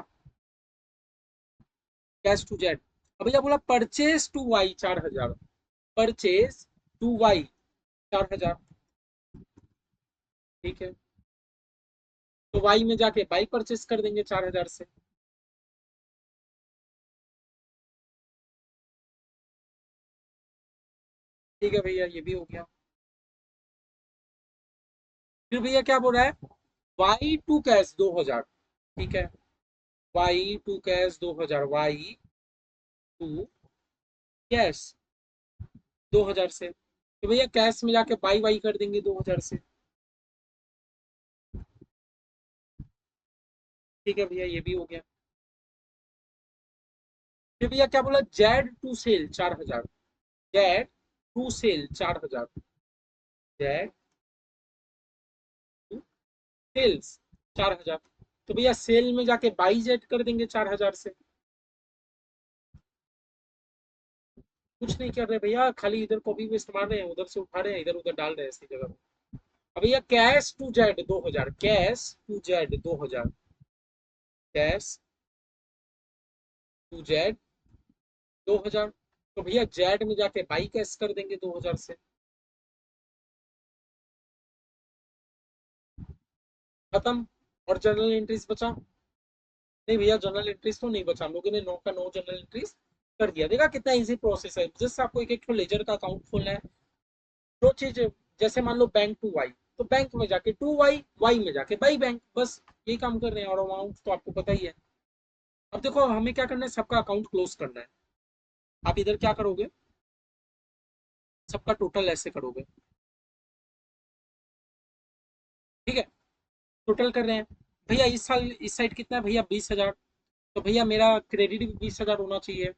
कैश टू जेड। अब भैया बोला purchase to Y 4,000, purchase to Y 4,000, ठीक है। तो वाई में जाके बाई परचेज कर देंगे 4,000 से। ठीक है भैया ये भी हो गया। फिर भैया क्या बोल रहा है? वाई टू कैश 2,000, ठीक है। Y to cash 2,000, Y to cash 2,000 से, तो भैया कैश में जाके बाई वाई कर देंगे 2,000 से। ठीक है भैया ये भी हो गया। फिर भैया क्या बोला? Z to sale 4,000, Z to sale 4,000, Z to sales 4,000, तो भैया सेल में जाके बाई जेड कर देंगे 4,000 से। कुछ नहीं कर रहे भैया, खाली इधर कॉपी पेस्ट मार रहे हैं, उधर से उठा रहे हैं, इधर उधर डाल रहे हैं ऐसी जगह। अब भैया cash to Z 2,000, cash to Z 2,000, cash to Z 2,000, तो भैया जेड में जाके बाई कैश कर देंगे 2,000 से। खत्म। और जनरल एंट्रीज बचा? नहीं भैया जनरल एंट्रीज तो नहीं बचा, हम लोगों ने 9 का 9 जनरल एंट्रीज कर दिया। देखा कितना इजी प्रोसेस है, जस्ट आपको एक एक लेजर का अकाउंट खोलना है। दो चीज, जैसे मान लो बैंक टू वाई, तो बैंक में जाके टू वाई, वाई में जाके बाई बैंक, बस यही काम कर रहे हैं। और अमाउंट तो आपको पता ही है। अब देखो हमें क्या करना है, सबका अकाउंट क्लोज करना है। आप इधर क्या करोगे? सबका टोटल ऐसे करोगे, ठीक है। टोटल कर रहे हैं भैया, इस साल इस साइड कितना है भैया? 20,000, तो भैया मेरा क्रेडिट भी 20,000 होना चाहिए।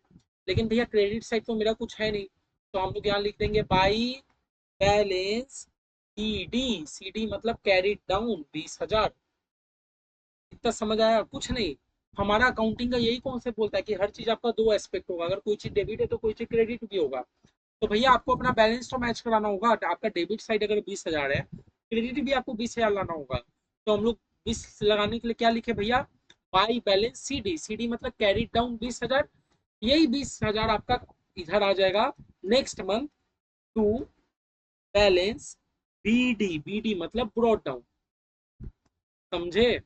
लेकिन भैया क्रेडिट साइड तो मेरा कुछ है नहीं, तो हम लोग यहाँ लिख देंगे by balance C D, C D मतलब कैरी डाउन 20,000। इतना समझ आया? कुछ नहीं। हमारा अकाउंटिंग का यही कॉन्सेप्ट बोलता है कि हर चीज आपका दो एस्पेक्ट होगा, अगर कोई चीज डेबिट है तो कोई चीज क्रेडिट भी होगा। तो भैया आपको अपना बैलेंस तो मैच कराना होगा। आपका डेबिट साइड अगर 20,000 है क्रेडिट भी आपको 20,000 लाना होगा। तो हम लोग 20 लगाने के लिए क्या लिखे भैया, by balance C D. C D मतलब कैरी डाउन 20,000। यही 20,000 आपका इधर आ जाएगा next month to balance B D. B D मतलब ब्रॉड डाउन, समझे।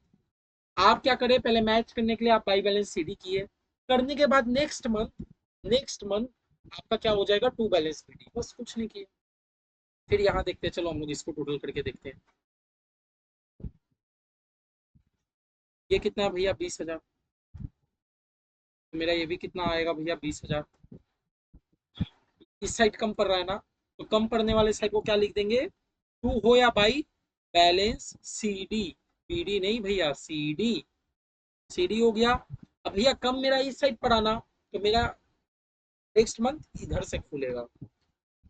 आप क्या करें, पहले मैच करने के लिए आप बाई बैलेंस सीडी किए, करने के बाद नेक्स्ट मंथ आपका क्या हो जाएगा, टू बैलेंस बीडी, बस कुछ नहीं किया। फिर यहाँ देखते हैं, चलो हम लोग इसको टोटल करके देखते हैं। ये कितना है भैया, 20,000। मेरा ये भी कितना आएगा भैया, 20,000। इस साइड कम पड़ रहा है ना, तो कम पड़ने वाले साइड को क्या लिख देंगे, टू हो या by balance C D. P D नहीं भैया, सी डी। सी डी हो गया। अब भैया कम मेरा इस साइड पर आना, तो मेरा नेक्स्ट मंथ इधर से खुलेगा,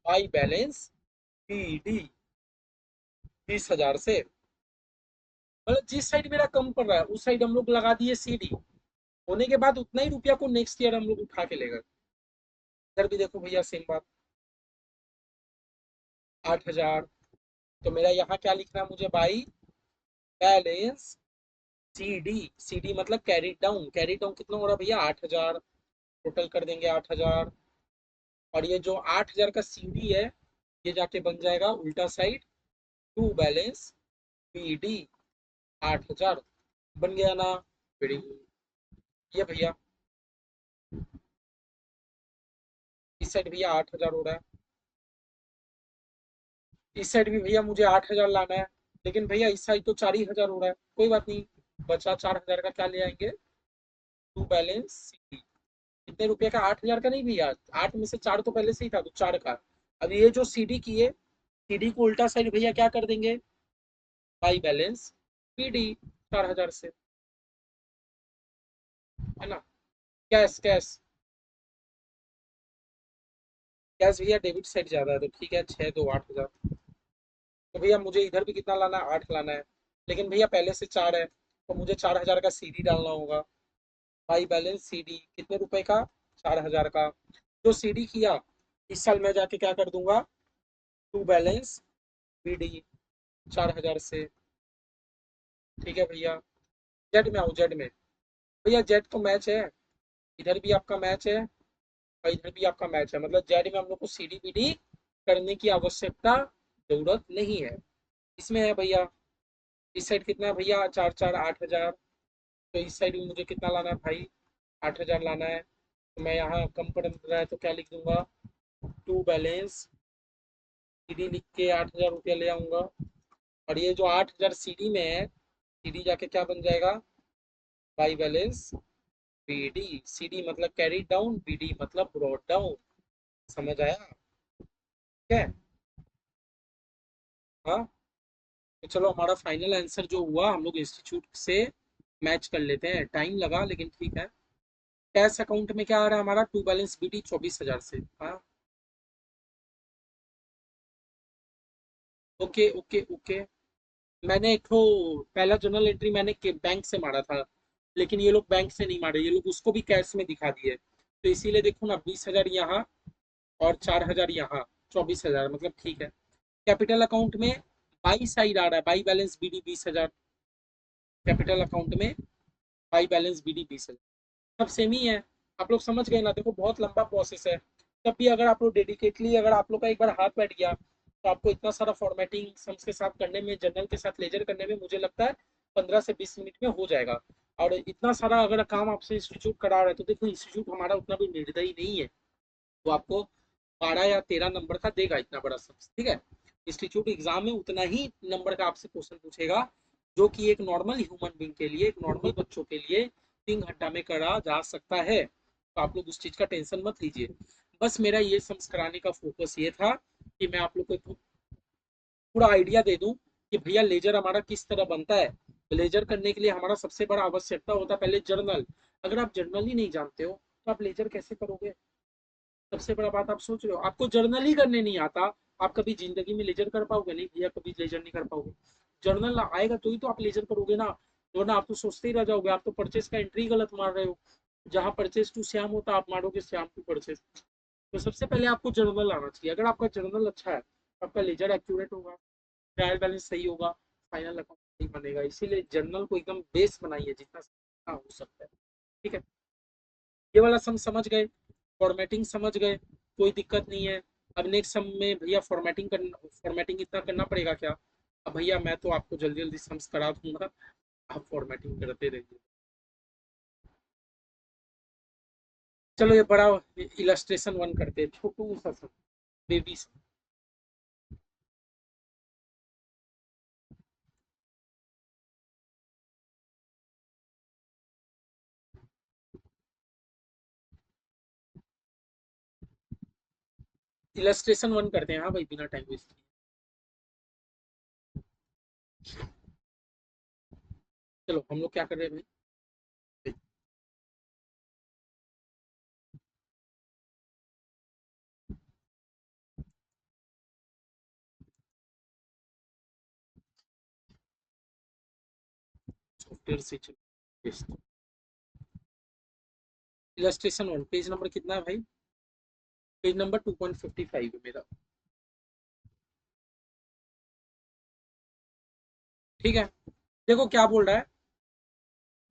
बाई बैलेंस पी डी 20,000 से। मतलब जिस साइड मेरा कम पड़ रहा है उस साइड हम लोग लगा दिए सी डी, होने के बाद उतना ही रुपया को नेक्स्ट ईयर हम लोग उठा के लेगा। इधर भी देखो भैया सेम बात, 8,000। तो मेरा यहाँ क्या लिखना है मुझे, by balance C D. C D मतलब कैरी डाउन। कैरी डाउन कितना हो रहा है भैया, 8,000। टोटल कर देंगे 8,000। और ये जो 8,000 का सी डी है, ये जाके बन जाएगा उल्टा side, to balance P D 8,000। बन गया ना, वेरी गुड। ये भैया इस साइड भैया 8,000 हो रहा है, इस साइड भी भैया मुझे 8,000 लाना है, लेकिन भैया इस साइड तो 4,000 हो रहा है। कोई बात नहीं, बचा 4,000 का क्या ले आएंगे, टू बैलेंस सी। कितने रुपए का, 8,000 का नहीं भैया, 8 में से 4 तो पहले से ही था, तो 4 का। अब ये जो सीडी की है, सीडी को उल्टा साइड भैया क्या कर देंगे, बाई बैलेंस पीडी 4,000 से, है ना। कैश कैश कैश भैया डेबिट साइड ज्यादा है, तो ठीक है, 6 2 8,000। तो भैया मुझे इधर भी कितना लाना है, 8 लाना है। लेकिन भैया पहले से 4 है, तो मुझे 4,000 का सीडी डालना होगा। बाई बैलेंस सीडी कितने रुपए का, 4,000 का। जो सीडी किया, इस साल मैं जाके क्या कर दूंगा, टू बैलेंस बीडी 4,000 से। ठीक है भैया, जेड में आओ, जेड में। भैया जेड तो मैच है, इधर भी आपका मैच है और इधर भी आपका मैच है, मतलब जेड में हम लोग को सीडी बीडी करने की आवश्यकता, जरूरत नहीं है। इसमें है भैया, इस साइड कितना है भैया, 4 4 8,000। तो इस साइड भी मुझे कितना लाना है भाई, 8,000 लाना है। तो मैं यहाँ कम पड़ रहा है तो क्या लिख दूंगा, टू बैलेंस सीडी लिख के 8,000 रुपया ले आऊंगा। और ये जो 8,000 सीडी में है, सीडी जाके क्या बन जाएगा, बाई बैलेंस बीडी। सीडी मतलब कैरी डाउन, बीडी मतलब ब्रॉड डाउन। समझ आया, ठीक है। हाँ, तो चलो हमारा फाइनल आंसर जो हुआ, हम लोग इंस्टीट्यूट से मैच कर लेते हैं, टाइम लगा लेकिन ठीक है। कैश अकाउंट में क्या आ रहा है हमारा, टू बैलेंस बीडी 24,000 से। हाँ, ओके ओके ओके। मैंने एक तो पहला जर्नल एंट्री मैंने बैंक से मारा था, लेकिन ये लोग बैंक से नहीं मारे, ये लोग उसको भी कैश में दिखा दिए। तो इसीलिए देखो ना, 20,000 यहाँ और 4,000 यहाँ, 24,000, मतलब ठीक है। कैपिटल अकाउंट में बाई साइड आ रहा है, by balance B D 20,000। Capital account में बाई बैलेंस बीडी 20,000, सब सेम ही है। आप लोग समझ गए ना, देखो बहुत लंबा प्रोसेस है। तब भी अगर आप लोग डेडिकेटली, अगर आप लोग का एक बार हाथ बैठ गया, तो आपको इतना सारा फॉर्मेटिंग सम्स के साथ करने में, जनरल के साथ लेजर करने में, मुझे लगता है 15 से 20 मिनट में हो जाएगा। और इतना सारा अगर काम आपसे इंस्टीट्यूट करा रहा है, तो देखो इंस्टीट्यूट हमारा उतना भी निर्दयी नहीं है, वो आपको 12 या 13 नंबर का देगा, इतना बड़ा सम्स, ठीक है। इंस्टीट्यूट एग्जाम में उतना ही नंबर का आपसे क्वेश्चन पूछेगा, जो कि एक नॉर्मल ह्यूमन बींग के लिए, एक नॉर्मल बच्चों के लिए 3 घंटा में करा जा सकता है। तो आप लोग उस चीज का टेंशन मत लीजिए। बस मेरा ये सम्स कराने का फोकस ये था कि मैं आप लोग को पूरा आइडिया दे दूं कि भैया लेजर हमारा किस तरह बनता है। तो लेजर करने के लिए हमारा सबसे बड़ा आवश्यकता होता है पहले जर्नल। अगर आप जर्नल ही नहीं जानते हो, तो आप लेजर कैसे करोगे। सबसे बड़ा बात आप सोच रहे हो, आपको जर्नल ही करने नहीं आता, आप कभी जिंदगी में लेजर कर पाओगे नहीं भैया, कभी लेजर नहीं कर पाओगे। जर्नल आएगा तो ही तो आप लेजर करोगे ना, वरना आप तो सोचते ही रह जाओगे। आप तो परचेस का एंट्री गलत मार रहे हो, जहाँ परचेस टू श्याम होता आप मारोगे श्याम टू परचेस। तो सबसे पहले आपको जर्नल आना चाहिए। अगर आपका जर्नल अच्छा है तो आपका लेजर एक्यूरेट होगा। ट्रायल बैलेंस सही होगा, फाइनल अकाउंट सही बनेगा। इसीलिए जर्नल को एकदम बेस बनाइए जितना हो सकता है। ठीक है, ये वाला सम समझ गए, फॉर्मेटिंग समझ गए, कोई दिक्कत नहीं है। अब नेक्स्ट सम में भैया फॉर्मेटिंग करना, फॉर्मेटिंग इतना करना पड़ेगा क्या? अब भैया मैं तो आपको जल्दी जल्दी सम्स करा दूंगा, आप फॉर्मेटिंग करते रहिए। चलो ये बड़ा इलस्ट्रेशन वन करते हैं, छोटू सा सम, बेबी सा। इलस्ट्रेशन वन करते हैं, हाँ भाई, बिना टाइम वेस्ट किए। चलो हम लोग क्या कर रहे हैं भाई? सॉफ्टवेयर से चलो, इलस्ट्रेशन वन, पेज नंबर कितना है भाई? पेज नंबर 2.55 है मेरा। ठीक है, देखो क्या बोल रहा है,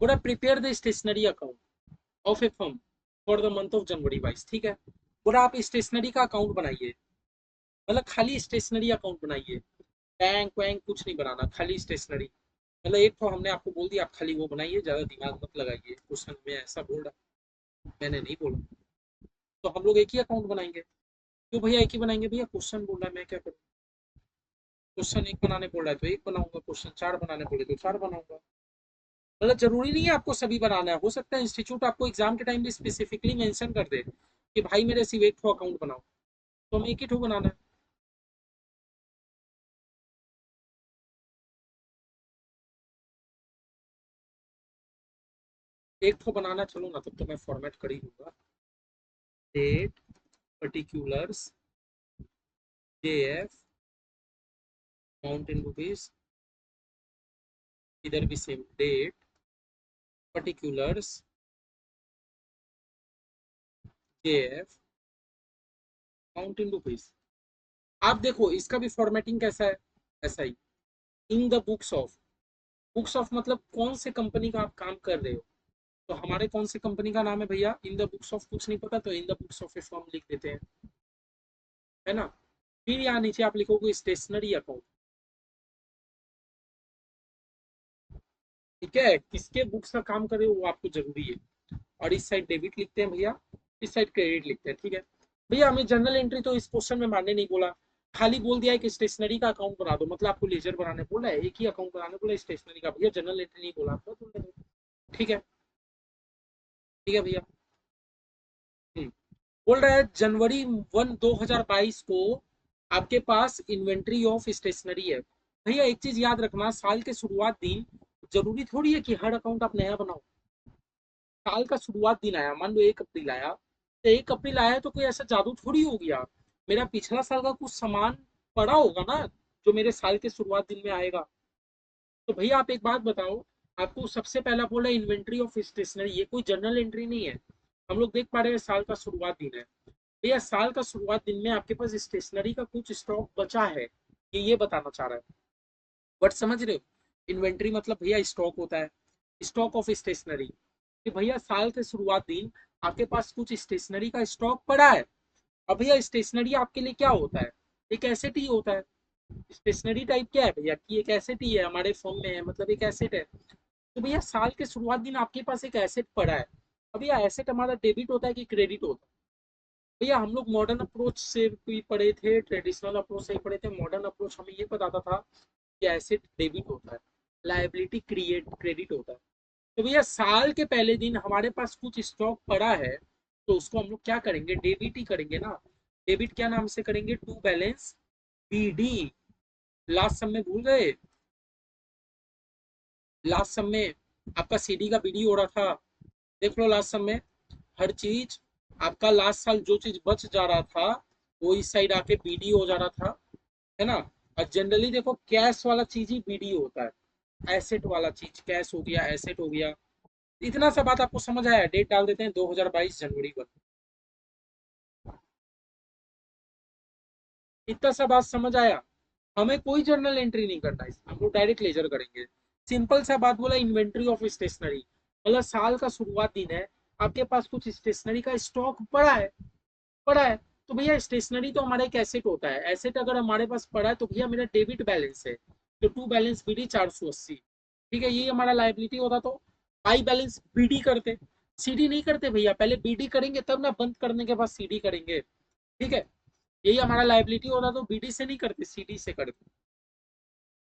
बोला prepare the stationery account of a firm for the month of January 22। ठीक है, बोला आप स्टेशनरी का अकाउंट बनाइए, मतलब खाली स्टेशनरी अकाउंट बनाइए, बैंक वैंक कुछ नहीं बनाना, खाली स्टेशनरी। मतलब एक तो हमने आपको बोल दिया, आप खाली वो बनाइए, ज्यादा दिमाग मत लगाइए, क्वेश्चन में ऐसा बोल रहा, मैंने नहीं बोला। तो हम लोग एक ही अकाउंट बनाएंगे। क्यों भैया एक ही बनाएंगे? भैया क्वेश्चन बोल रहा है, मैं क्या करूँ? क्वेश्चन एक बनाने बोल रहा है तो एक बनाऊंगा, क्वेश्चन चार बनाने बोले तो चार बनाऊंगा। मतलब जरूरी नहीं है आपको सभी बनाना है, हो सकता है इंस्टीट्यूट आपको एग्जाम के टाइम भी स्पेसिफिकली मेंशन कर दे कि भाई मेरे सिर्फ एक ठो अकाउंट बनाओ, तो हमें एक ही ठो बनाना है। एक ठो बनाना, चलो ना, तब तो मैं फॉर्मेट कर ही दूंगा। Date, particulars, JF, amount in rupees, इधर भी same, date, particulars, JF, amount in rupees. आप देखो इसका भी फॉर्मेटिंग कैसा है, ऐसा ही, in the books of, books of मतलब कौन से कंपनी का आप काम कर रहे हो। तो हमारे कौन सी कंपनी का नाम है भैया? इन द बुक्स ऑफ, कुछ नहीं पता तो इन the books of a firm लिख देते हैं, है ना। फिर यहाँ नीचे आप लिखोगे स्टेशनरी अकाउंट। ठीक है, किसके बुक्स का काम करे वो आपको जरूरी है। और इस साइड डेबिट लिखते हैं भैया, इस साइड क्रेडिट लिखते हैं। ठीक है भैया, हमें जर्नल एंट्री तो इस क्वेश्चन में मानने नहीं बोला, खाली बोल दिया है कि स्टेशनरी का अकाउंट बना दो, मतलब आपको लेजर बनाने बोला है, एक ही अकाउंट बनाने बोला स्टेशनरी का, भैया जर्नल एंट्री नहीं बोला आपको बोल रहे हो। ठीक है, ठीक है भैया। बोल रहा है जनवरी 1 2022 को आपके पास इन्वेंट्री ऑफ स्टेशनरी है। भैया एक चीज याद रखना, साल के शुरुआत दिन जरूरी थोड़ी है कि हर अकाउंट आप नया बनाओ। साल का शुरुआत दिन आया, मान लो 1 अप्रैल आया, तो 1 अप्रैल आया तो कोई ऐसा जादू थोड़ी हो गया, मेरा पिछला साल का कुछ सामान पड़ा होगा ना, जो मेरे साल के शुरुआत दिन में आएगा। तो भैया आप एक बात बताओ, आपको सबसे पहला बोला इन्वेंट्री ऑफ स्टेशनरी, ये कोई जर्नल एंट्री नहीं है। हम लोग देख पा रहे हैं साल का शुरुआत दिन है, भैया साल का शुरुआत दिन में आपके पास स्टेशनरी का कुछ स्टॉक बचा है, ये बताना चाह रहा है। बट समझ रहे हो, इन्वेंट्री मतलब भैया स्टॉक होता है, स्टॉक ऑफ स्टेशनरी, कि भैया साल के शुरुआत दिन आपके पास कुछ स्टेशनरी का स्टॉक पड़ा है। अब भैया स्टेशनरी आपके लिए क्या होता है? एक एसेट ही होता है। स्टेशनरी टाइप क्या है भैया, कि एक एसेट ही है, हमारे फॉर्म में है, मतलब एक एसेट है। तो भैया साल के शुरुआत दिन आपके पास एक एसेट पड़ा है। अब भैया एसेट हमारा डेबिट होता है कि क्रेडिट होता है? भैया हम लोग मॉडर्न अप्रोच से भी पढ़े थे, ट्रेडिशनल अप्रोच से ही पढ़े थे। मॉडर्न अप्रोच हमें ये बताता था कि एसेट डेबिट होता है, लायबिलिटी क्रिएट क्रेडिट होता है। तो भैया साल के पहले दिन हमारे पास कुछ स्टॉक पड़ा है, तो उसको हम लोग क्या करेंगे? डेबिट ही करेंगे ना। डेबिट क्या नाम से करेंगे? To balance B D. Last sum में भूल गए? लास्ट सम में आपका सीडी का बीडी हो रहा था, देख लो लास्ट सम में, हर चीज आपका लास्ट साल जो चीज बच जा रहा था वो इस साइड आके बीडी हो जा रहा था, है ना। और जनरली देखो कैश वाला चीज ही बीडी होता है, एसेट वाला चीज कैश हो गया, एसेट हो गया। इतना सा बात आपको समझ आया? डेट डाल देते हैं 2022 जनवरी 1। इतना सा बात समझ आया? हमें कोई जर्नल एंट्री नहीं करना है, हम लोग डायरेक्ट लेजर करेंगे। सिंपल सा बात बोला, इन्वेंट्री ऑफ स्टेशनरी, मतलब साल का शुरुआत दिन है, आपके पास कुछ स्टेशनरी का स्टॉक पड़ा है। तो भैया स्टेशनरी तो हमारा एक एसेट होता है, एसेट अगर हमारे पास पड़ा है तो भैया मेरा डेबिट बैलेंस है, तो टू बैलेंस बीडी 480। ठीक है, ये हमारा लाइबिलिटी होता। तो आई बैलेंस बीडी करते, सीडी नहीं करते भैया, पहले बीडी करेंगे तब ना, बंद करने के बाद सीडी करेंगे। ठीक है, यही हमारा लाइबिलिटी होता, तो बीडी से नहीं करते, सीडी से करते।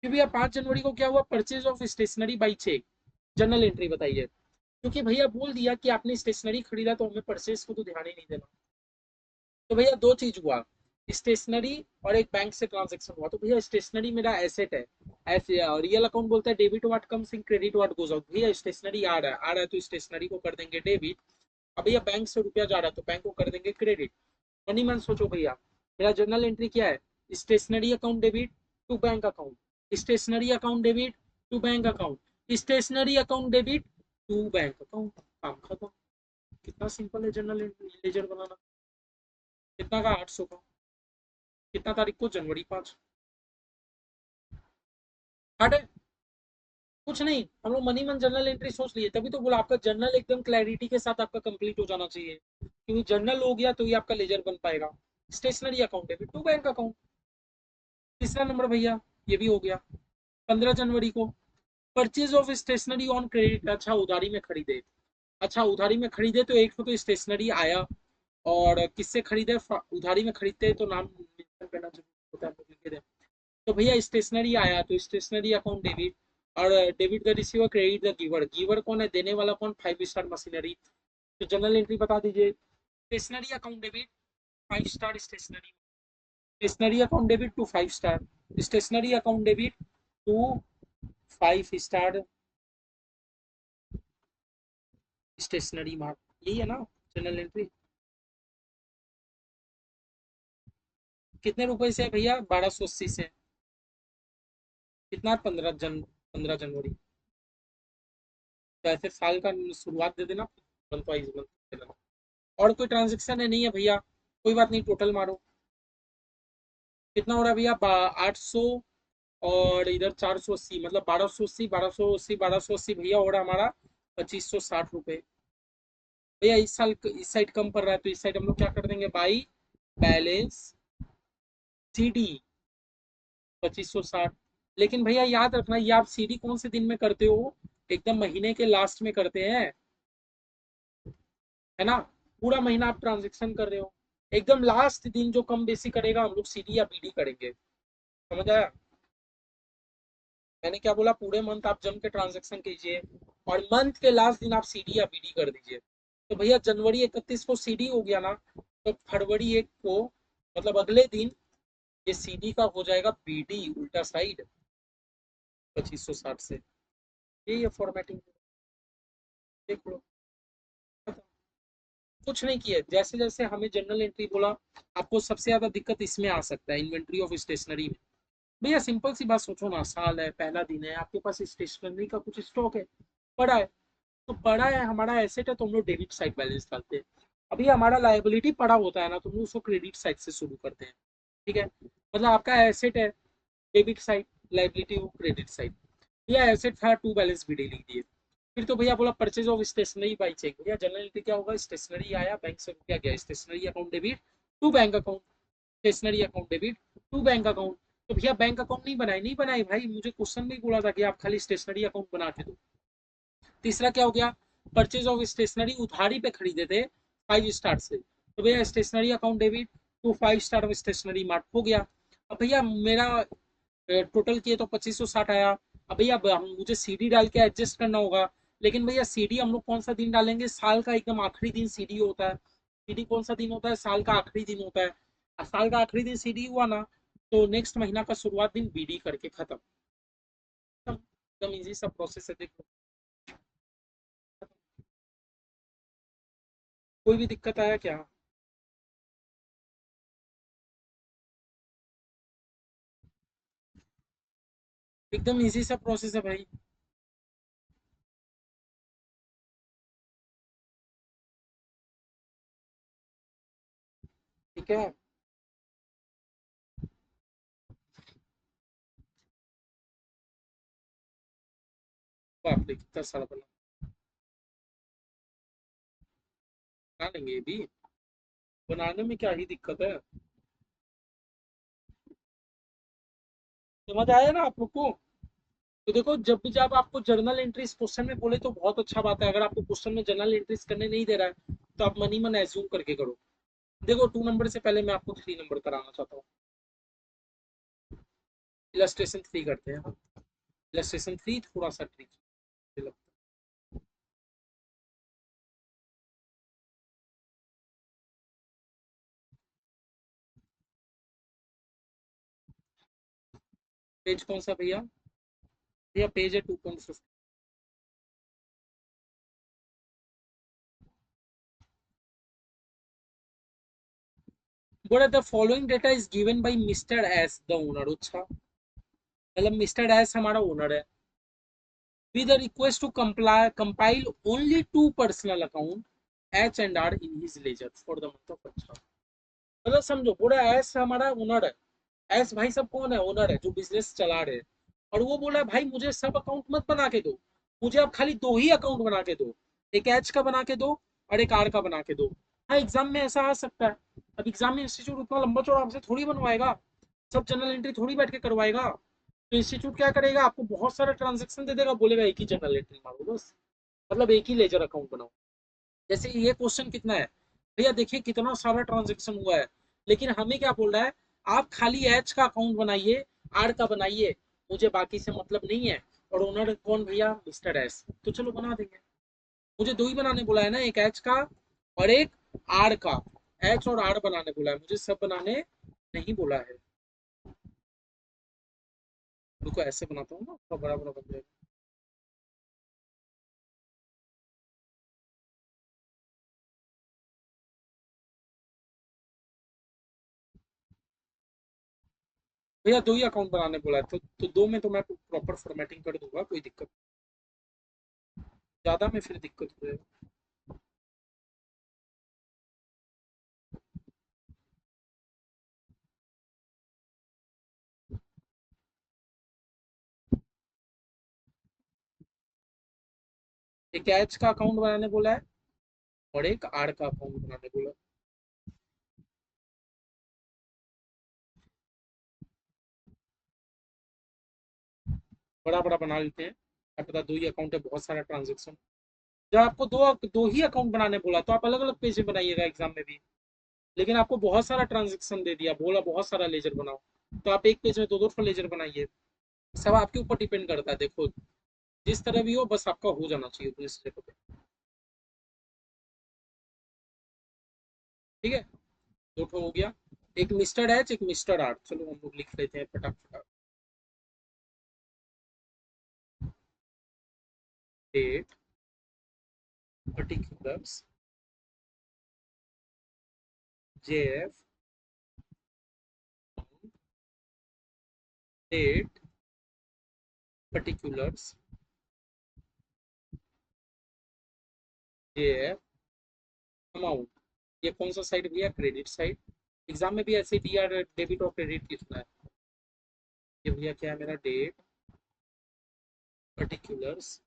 कि भैया 5 जनवरी को क्या हुआ, purchase of stationery by cheque, general entry बताइए। क्योंकि भैया बोल दिया कि आपने स्टेशनरी खरीदा तो हमें परचेज को तो ध्यान ही नहीं देना। तो भैया दो चीज हुआ, स्टेशनरी और एक बैंक से ट्रांजेक्शन हुआ। तो भैया स्टेशनरी मेरा एसेट है, ऐसे रियल अकाउंट बोलता है debit what comes in, credit what goes out. भैया स्टेशनरी आ रहा है तो स्टेशनरी को कर देंगे डेबिट। अब भैया बैंक से रुपया जा रहा है तो बैंक को कर देंगे क्रेडिट। मनी मन सोचो भैया, मेरा जर्नल एंट्री क्या है, stationery account debit to bank account, stationery account debit to bank account, stationery account debit to bank account, काम खत्म। कितना सिंपल है जर्नल लेजर बनाना। कितना का, 800 का। कितना तारीख को, जनवरी 5। हट है, कुछ नहीं, हम लोग मनी मन जर्नल एंट्री सोच लिए, तभी तो बोला आपका जर्नल एकदम क्लैरिटी के साथ आपका कंप्लीट हो जाना चाहिए, क्योंकि जर्नल हो गया तो ये आपका लेजर बन पाएगा। Stationery account debit to bank account. तीसरा नंबर भैया, ये भी हो गया। 15 जनवरी को purchase of stationery on credit, अच्छा उधारी में खरीदे। अच्छा उधारी में खरीदे तो एक तो स्टेशनरी आया, और किससे खरीदे, उधारी में खरीदते तो नाम मेंशन करना जरूरी होता है, हम लोग लिख के दें। तो भैया स्टेशनरी आया तो स्टेशनरी अकाउंट डेबिट, और debit the receiver, credit the giver. Giver कौन है, देने वाला कौन, 5 स्टार मशीनरी। तो जनरल एंट्री बता दीजिए, stationery account debit 5 star stationery, stationery account debit to 5 star, stationery account debit to 5 star stationery mark. यही है ना जनरल एंट्री। कितने रुपए से है भैया, 1280 से। कितना, 15 जनवरी। तो ऐसे साल का शुरुआत दे देना, मंथ वाइज मंथ दे देना। और कोई ट्रांजेक्शन है नहीं है भैया, कोई बात नहीं, टोटल मारो। कितना हो रहा है भैया, 800, और इधर 480, मतलब 1280, 1280, 1280 भैया हो रहा है हमारा 2560 रुपये। भैया इस साल इस साइड कम पड़ रहा है, तो इस साइड हम लोग क्या कर देंगे, बाई बैलेंस सीडी 2560। लेकिन भैया याद रखना, ये आप सीडी कौन से दिन में करते हो, एकदम महीने के लास्ट में करते हैं, है ना। पूरा महीना आप ट्रांजेक्शन कर रहे हो, एकदम लास्ट दिन जो कम बेसी करेगा हम लोग सीडी या बीडी करेंगे। समझ आया, मैंने क्या बोला, पूरे मंथ आप जम के ट्रांजेक्शन कीजिए, और मंथ के लास्ट दिन आप सीडी या बीडी कर दीजिए। तो भैया जनवरी 31 को सीडी हो गया ना, तो फरवरी 1 को, मतलब अगले दिन, ये सीडी का हो जाएगा बीडी उल्टा साइड 2560 से। यही है फॉर्मेटिंग, देख लो। कुछ नहीं किया, जैसे जैसे हमें जनरल एंट्री बोला, आपको सबसे ज्यादा दिक्कत इसमें आ सकता है, इन्वेंट्री ऑफ स्टेशनरी में। भैया सिंपल सी बात सोचो ना, साल है, पहला दिन है, आपके पास स्टेशनरी का कुछ स्टॉक है, पड़ा है। तो पड़ा है, हमारा एसेट है, तो हम लोग डेबिट साइड बैलेंस डालते हैं। अभी हमारा लायबिलिटी पड़ा होता है ना, तो हम लोग उसको क्रेडिट साइड से शुरू करते हैं। ठीक है, मतलब आपका एसेट है डेबिट साइड, लायबिलिटी वो क्रेडिट साइड। भैया एसेट था, टू बैलेंस भी लिख दिए। फिर तो भैया बोला purchase of stationery by cheque, भैया जनरल एंट्री क्या होगा, स्टेशनरी आया, बैंक से रुपया गया, stationery account debit to bank account, stationery account debit to bank account. तो भैया बैंक अकाउंट नहीं बनाई भाई, मुझे क्वेश्चन नहीं बोला था कि आप खाली स्टेशनरी अकाउंट बना के दो। तीसरा क्या हो गया, परचेज ऑफ स्टेशनरी उधारी पे खरीदे थे 5 स्टार से, तो भैया stationery account debit to 5 star stationery mart हो गया। अब भैया मेरा टोटल किए तो 2560 आया। अब भैया मुझे सीडी डाल के एडजस्ट करना होगा, लेकिन भैया सीडी हम लोग कौन सा दिन डालेंगे, साल का एकदम आखिरी दिन सीडी होता है। सीडी कौन सा दिन होता है, साल का आखिरी दिन होता है। साल का आखिरी दिन सीडी हुआ ना, तो नेक्स्ट महीना का शुरुआत दिन बीडी करके खत्म। एकदम इजी सा प्रोसेस है, देखो। कोई भी दिक्कत आया क्या। एकदम इजी सा प्रोसेस है भाई। ठीक है। बाप रे कितना सारा बना लेंगे ये भी। बनाने में क्या ही दिक्कत है। समझ आया ना आप लोग को। तो देखो जब भी जब आपको जर्नल एंट्रीज क्वेश्चन में बोले तो बहुत अच्छा बात है। अगर आपको क्वेश्चन में जर्नल एंट्रीज करने नहीं दे रहा है तो आप मनी मन एज्यूम करके करो। देखो 2 नंबर से पहले मैं आपको 3 नंबर कराना चाहता हूँ। इलस्ट्रेशन 3 करते हैं। इलस्ट्रेशन 3 थोड़ा सा ट्रिकी लगता है। पेज कौन सा भैया? भैया पेज है 2.50। बोला the following data is given by mister S the owner. अच्छा मतलब मिस्टर एस हमारा ओनर है। with a request to compile only two personal account H and R in his ledger for the month of अच्छा। मतलब समझो पूरा S हमारा owner है। एस भाई सब कौन है? ओनर है जो बिजनेस चला रहे हैं। और वो बोला भाई मुझे सब अकाउंट मत बना के दो, मुझे अब खाली दो ही अकाउंट बना के दो। एक एच का बना के दो और एक आर का बना के दो। हाँ एग्जाम में ऐसा आ सकता है। अब एग्जाम में इंस्टीट्यूट उतना लंबा चौड़ा आपसे थोड़ी बनवाएगा, सब जनरल एंट्री थोड़ी बैठ के करवाएगा। तो इंस्टीट्यूट क्या करेगा, आपको बहुत सारा ट्रांजेक्शन दे देगा, बोलेगा एक ही जनरल एंट्री मारो बस, मतलब एक ही लेजर अकाउंट बनाओ। जैसे ये क्वेश्चन कितना है भैया, देखिए कितना सारा ट्रांजेक्शन हुआ है, लेकिन हमें क्या बोल रहा है, आप खाली एच का अकाउंट बनाइए, आर का बनाइए, मुझे बाकी से मतलब नहीं है। और ओनर कौन भैया? Mister S. तो चलो बना देंगे। मुझे दो ही बनाने बोला है ना, एक एच का और एक आर का। एच और आर बनाने बोला है, मुझे सब बनाने नहीं बोला है। रुको ऐसे बनाता हूँ ना तो बड़ा बड़ा बन जाएगा। भैया दो ही अकाउंट बनाने बोला है तो दो में तो मैं प्रॉपर फॉर्मेटिंग कर दूंगा, कोई दिक्कत। ज्यादा में फिर दिक्कत हो जाएगी। एक एच का अकाउंट बनाने बोला है और एक आर का अकाउंट बनाने बोला है। बड़ा बड़ा बना लेते हैं। क्या पता दो ही अकाउंट है, बहुत सारा ट्रांजेक्शन। जब आपको दो दो ही अकाउंट बनाने बोला तो आप अलग अलग पेज में बनाइएगा एग्जाम में भी। लेकिन आपको बहुत सारा ट्रांजेक्शन दे दिया, बोला बहुत सारा लेजर बनाओ, तो आप एक पेज में दो दो लेजर बनाइए। सब आपके ऊपर डिपेंड करता है। देखो जिस तरह भी हो बस आपका हो जाना चाहिए उस जगह पे। ठीक है, दो ठो हो गया। एक मिस्टर एच एक मिस्टर आर, चलो हम लोग लिख लेते हैं फटाफट। Date, particulars, JF, date, particulars, JF, amount. ये कौन सा साइड भैया? Credit side. एग्जाम में भी ऐसे डी आर डेबिट और क्रेडिट कितना है। ये भैया क्या है मेरा? Date, particulars,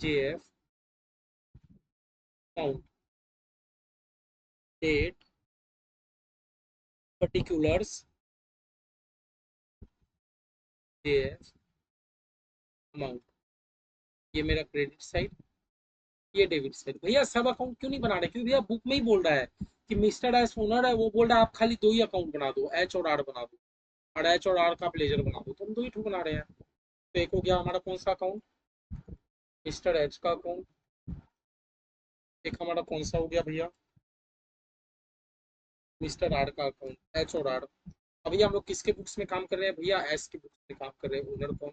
JF, amount. Date, particulars, JF, amount. ये मेरा क्रेडिट साइड, ये डेबिट साइड। भैया सब अकाउंट क्यों नहीं बना रहे? क्योंकि भैया बुक में ही बोल रहा है कि मिस्टर एस ओनर है, वो बोल रहा है आप खाली दो ही अकाउंट बना दो, एच और आर बना दो, और एच और आर का प्लेजर बना दो, तो हम दो ही ठो बना रहे हैं। तो एक हो गया हमारा कौन सा अकाउंट? मिस्टर एच का अकाउंट। एक हमारा कौन सा हो गया भैया? मिस्टर आर का अकाउंट, एच और आर। अभी हम लोग किसके बुक्स में काम कर रहे हैं भैया? एस की बुक्स में काम कर रहे हैं। ओनर कौन?